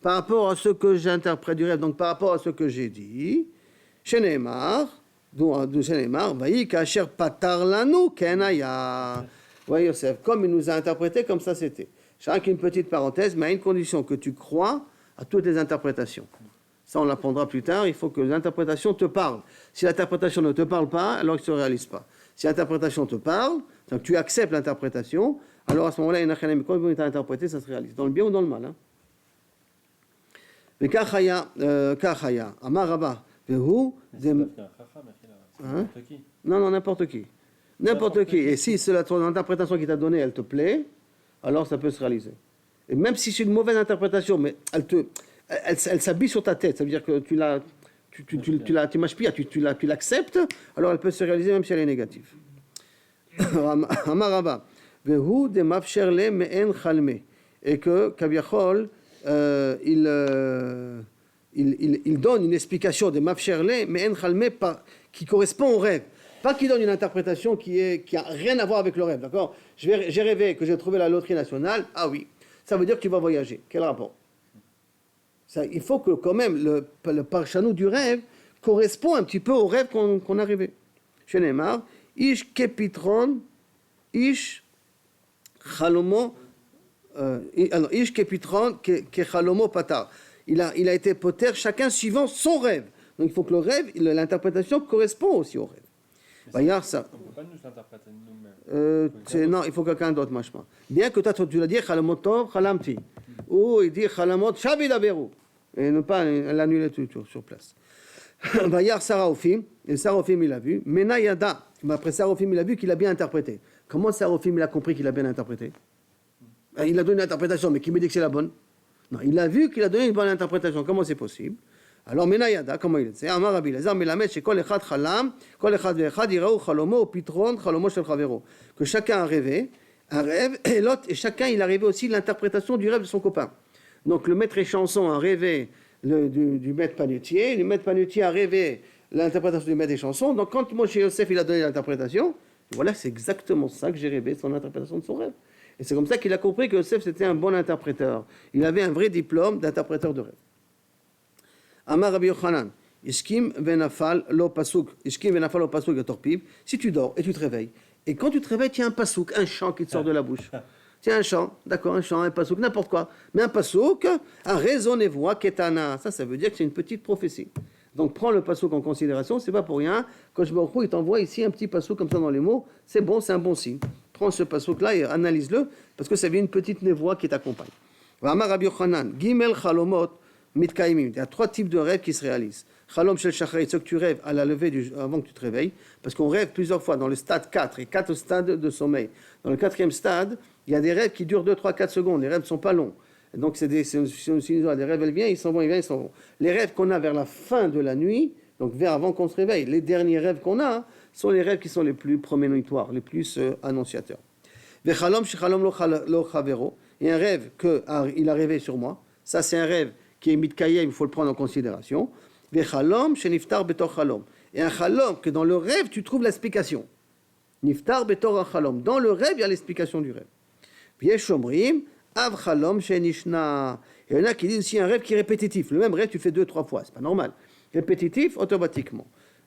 par rapport à ce que j'interprète du rêve, donc par rapport à ce que j'ai dit, Shenemar, d'où Shenemar, Vaï kasher patar lanu kenaya. Voyez Yosef, comme il nous a interprété, comme ça c'était. Chaque une petite parenthèse, mais à une condition, que tu crois à toutes les interprétations. Ça on l'apprendra plus tard, il faut que l'interprétation te parle. Si l'interprétation ne te parle pas, alors il ne se réalise pas. Si l'interprétation te parle, donc tu acceptes l'interprétation, alors à ce moment-là, quand il t'a interprété, ça se réalise. Dans le bien ou dans le mal. Mais Kachaya, Amar Rabba, Vehu, non, n'importe qui. N'importe qui. Et si c'est l'interprétation qui t'a donnée, elle te plaît, alors ça peut se réaliser. Et même si c'est une mauvaise interprétation, mais elle s'habille sur ta tête, ça veut dire que tu l'acceptes, alors elle peut se réaliser même si elle est négative. Amar Rabba, Vehu de mafsherle me'en chalme, et que Kaviachol il donne une explication de mafsherle me'en chalme qui correspond au rêve. Pas qu'il donne une interprétation qui a rien à voir avec le rêve, d'accord? J'ai rêvé que j'ai trouvé la loterie nationale. Ah oui, ça veut dire que tu vas voyager. Quel rapport? Ça, il faut que quand même le parchanou du rêve correspond un petit peu au rêve qu'on a rêvé. Chez Neymar, ish kepitron, ish chalomo, ish kepitron ke chalomo patar. Il a été poter chacun suivant son rêve. Donc il faut que le rêve, l'interprétation correspond aussi au rêve. Bayar, ça. On ne peut pas nous interpréter nous-mêmes. Non, il faut quelqu'un d'autre, machma. Bien que toi, tu l'as dit, chalamotov, chalamti. Ou il dit chalamot, shavidaberu. Et ne pas l'annuler tout sur place. Bayar Sarafim, et Sarafim il a vu. Menayada, après Sarafim il a vu qu'il a bien interprété. Comment Sarafim il a compris qu'il a bien interprété? Il a donné une interprétation, mais qui me dit que c'est la bonne? Non, il a vu qu'il a donné une bonne interprétation. Comment c'est possible? Alors, Menayada, comment il est? Amar Rabbi Elazar, Melamed, chez Kol Echad Chalam, Kol Echad Ve'echad, Yiraou Chalomo, Pitron, Chalomo Shel Chavero. Que chacun a rêvé, un rêve, et l'autre, et chacun, il a rêvé aussi l'interprétation du rêve de son copain. Donc, le maître échanson a rêvé du maître panetier, le maître panetier a rêvé l'interprétation du maître échanson. Donc, quand Moshe Yosef, il a donné l'interprétation, voilà, c'est exactement ça que j'ai rêvé, son interprétation de son rêve. Et c'est comme ça qu'il a compris que Yosef, c'était un bon interpréteur. Il avait un vrai diplôme d'interpréteur de rêve. Amar Rabbi Yochanan, Ishkim venafal lo pasuk, Ishkim venafal lo pasuk yatorpiv. Si tu dors et tu te réveilles, et quand tu te réveilles, tu as un pasuk, un chant qui te sort de la bouche. Tu as un chant, d'accord, un chant, un pasuk, n'importe quoi. Mais un pasuk, un raisonnez-vous, ketana. Ça veut dire que c'est une petite prophétie. Donc prends le pasuk en considération, c'est pas pour rien. Quand je me retrouve, il t'envoie ici un petit pasuk comme ça dans les mots. C'est bon, c'est un bon signe. Prends ce pasuk-là et analyse-le, parce que ça vient une petite névoie qui t'accompagne. Amar Rabbi Yochanan, Gimel Chalomot. mitkaimim. Il y a 3 types de rêves qui se réalisent. Chalom shel shacharit, ce que tu rêves à la levée avant que tu te réveilles, parce qu'on rêve plusieurs fois dans le stade 4 et 4 stades de sommeil. Dans le 4e stade, il y a des rêves qui durent 2, 3, 4 secondes. Les rêves ne sont pas longs. Et donc, c'est des rêves, elles viennent, ils s'en vont, ils viennent, ils s'en vont. Les rêves qu'on a vers la fin de la nuit, donc vers avant qu'on se réveille, les derniers rêves qu'on a sont les rêves qui sont les plus prémonitoires, les plus annonciateurs. Vechalom shechalom lo chavero, et un rêve qu'il a rêvé sur moi. Ça, c'est un rêve qui est mitkayem, il faut le prendre en considération. Vechalom sheniftar betor chalom. Et un chalom que dans le rêve, tu trouves l'explication. Niftar betor chalom. Dans le rêve, il y a l'explication du rêve. V'yesh omrim, av chalom shenishna. Et il y en a qui disent aussi un rêve qui est répétitif. Le même rêve, tu fais 2, 3 fois. C'est pas normal. Répétitif, automatiquement.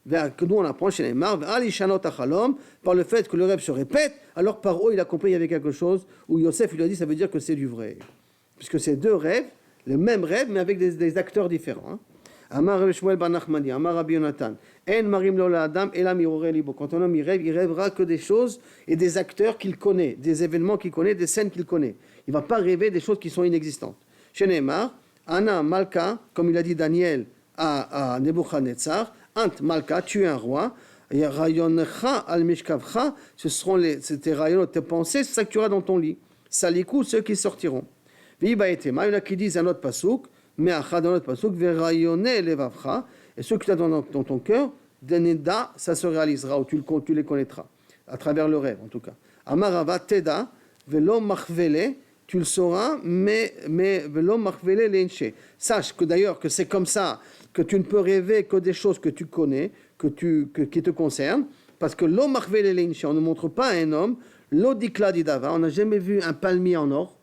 Que nous on apprend chez les Marv, par le fait que le rêve se répète, alors par où il a compris il y avait quelque chose, où Yosef il lui a dit ça veut dire que c'est du vrai. Puisque c'est 2 rêves, le même rêve, mais avec des acteurs différents. Amar Rabbi Shmuel bar Nachmani, Amar Rabbi Yonatan, En marim lo la'adam ela mirorei libo. Quand un homme il rêvera que des choses et des acteurs qu'il connaît, des événements qu'il connaît, des scènes qu'il connaît. Il ne va pas rêver des choses qui sont inexistantes. Chez Neymar, Anna Malka, comme il a dit Daniel à Nebuchadnezzar, Ant Malka, tu es un roi, et Rayoncha al Mishkavcha, ce seront tes rayons, tes pensées, c'est ça que tu auras dans ton lit. Salikou, ceux qui sortiront. Viba etema, il y en a qui disent un autre pasouk, mais achad un autre pasouk, Verayone levavcha, et ceux que tu as dans ton cœur, Deneda, ça se réalisera, ou tu les connaîtras, à travers le rêve en tout cas. Amarava Teda, Velo Machvele, tu le sauras, mais Velo Machvele Lenche. Sache que d'ailleurs que c'est comme ça, que tu ne peux rêver que des choses que tu connais, qui te concernent, parce que l'homme marvel lenche, on ne montre pas à un homme, l'odikla didava, on n'a jamais vu un palmier en or,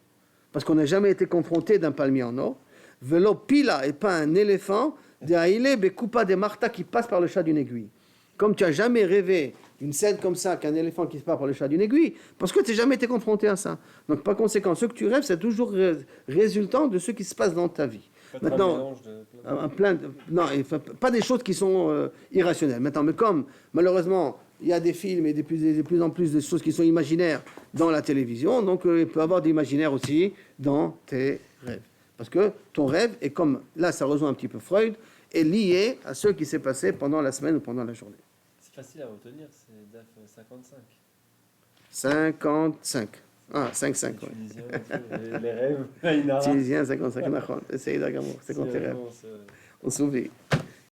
parce qu'on n'a jamais été confronté d'un palmier en or, velo pila et pas un éléphant, de haïle bekupa de marta qui passe par le chat d'une aiguille. Comme tu n'as jamais rêvé d'une scène comme ça, qu'un éléphant qui se passe par le chat d'une aiguille, parce que tu n'as jamais été confronté à ça. Donc par conséquent, ce que tu rêves, c'est toujours résultant de ce qui se passe dans ta vie. Maintenant, pas des choses qui sont irrationnelles. Maintenant, mais comme malheureusement il y a des films et de plus en plus de choses qui sont imaginaires dans la télévision, donc il peut y avoir d'imaginaire aussi dans tes rêves. Parce que ton rêve est comme, là ça rejoint un petit peu Freud, est lié à ce qui s'est passé pendant la semaine ou pendant la journée. C'est facile à retenir, c'est DAF 55. 55. Ah, 5-5, oui. Les rêves, Tunisien, 55, essaye d'avoir, c'est quand tes rêves. On s'oublie.